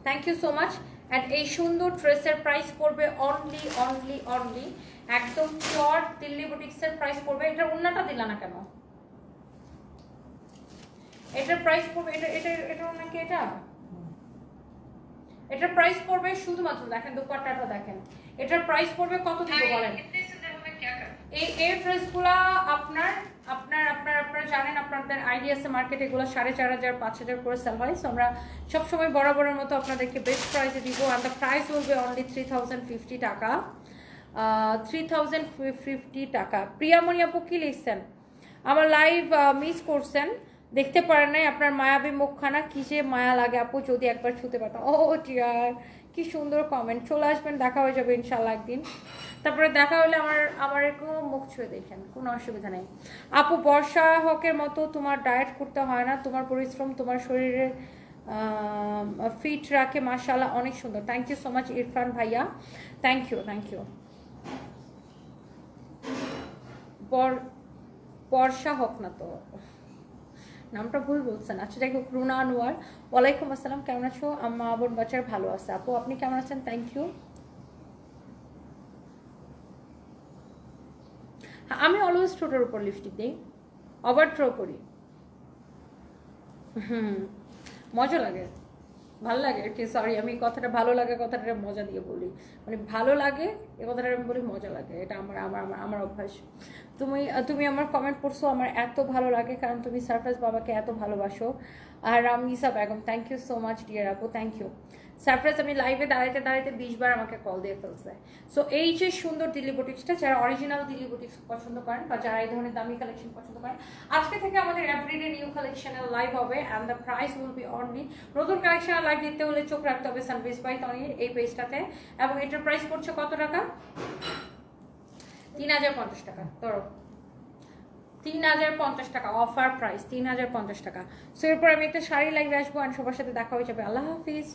thank you so much. And এই সুন্দর ড্রেসের প্রাইস পড়বে অনলি একদম পিওর দিল্লি বুটিক্সের প্রাইস পড়বে। এটার ওন্নাটা দিলা না কেন? এটার প্রাইস পড়বে, এটা নাকি এটার প্রাইস পড়বে শুধুমাত্র দেখেন দোপাট্টাটা দেখেন, এটার প্রাইস পড়বে কত দিব বলেন? এই ড্রেসগুলা আপনারা জানেন, আপনাদের আইডিয়া আছে মার্কেটে এগুলো 4,500 5,000 করে সেল হয়। সো আমরা সবসময় বরাবরের মতো আপনাদেরকে বেস্ট প্রাইসে দিব। And the price will B only 3050 টাকা। 3050 টাকা। প্রিয়ামণি আপু কি লিখছেন? আমার লাইভ মিস করছেন, দেখতে পারেন নাই, আপনার মায়াবী মুখখানা কি যে মায়া লাগে আপু, যদি একবার ছুতে পারতাম। ও টিয়ার, কি সুন্দর কমেন্ট। চলে আসবেন, দেখা হয়ে যাবে ইনশাল্লাহ একদিন। তারপরে দেখা হলে আমার একটু মুখ ছুঁয়ে দেখেন, কোনো অসুবিধা নেই। আপু বর্ষা হকের মতো তোমার ডায়েট করতে হয় না, তোমার পরিশ্রম তোমার শরীরে ফিট রাখে, মাশাআল্লাহ অনেক সুন্দর। Thank you so much Irfan ভাইয়া, থ্যাংক ইউ। বর্ষা হক না তো, নামটা ভুল বলছেন। আচ্ছা যাই হোক, রুনা আনোয়ার, ওয়ালাইকুম আসসালাম, কেমন আছো? মা বোন বাচ্চার ভালো আছে। আপু আপনি কেমন আছেন? Thank you. আমি অলওয়েজ ঠোঁটের উপর লিপস্টিক দিই, ওভার থ্রো করি, মজা লাগে। ভালো লাগে আর কি, সরি আমি কথাটা ভালো লাগে কথাটা মজা দিয়ে বলি, মানে ভালো লাগে এই কথাটা আমি বলি মজা লাগে, এটা আমার আমার আমার আমার অভ্যাস। তুমি আমার কমেন্ট পড়ছো, আমার এত ভালো লাগে কারণ তুমি সারফরাজ বাবাকে এত ভালোবাসো। আর Ramisa Begum, thank you so much dear আপু, থ্যাংক ইউ। সারফরাজ আমি লাইভে দাঁড়াইতে দাঁড়াইতে 20 বার আমাকে কল দিয়ে ফেলছে। সো এই যে সুন্দর দিল্লি বুটিক্সটা, যারা অরিজিনাল দিল্লি বুটিক্স পছন্দ করেন বা যারা এই ধরনের দামি কালেকশন পছন্দ করেন, আজকে থেকে আমাদের এভরিডে নিউ কালেকশনের লাইভ হবে and the price will B only. নতুন কালেকশনের লাইভ দেখতে হলে চোখ রাখতে হবে সানভিজ বাই তনির এই পেজটাতে, এবং এটার প্রাইস পড়ছে কত টাকা? 3050 টাকা। ধরো 3050 টাকা অফার প্রাইস, 3050 টাকা। সো এরপর আমি একটা শাড়ি লাইভে আসবো আর সবার সাথে দেখা হয়ে যাবে। আল্লাহ হাফিজ।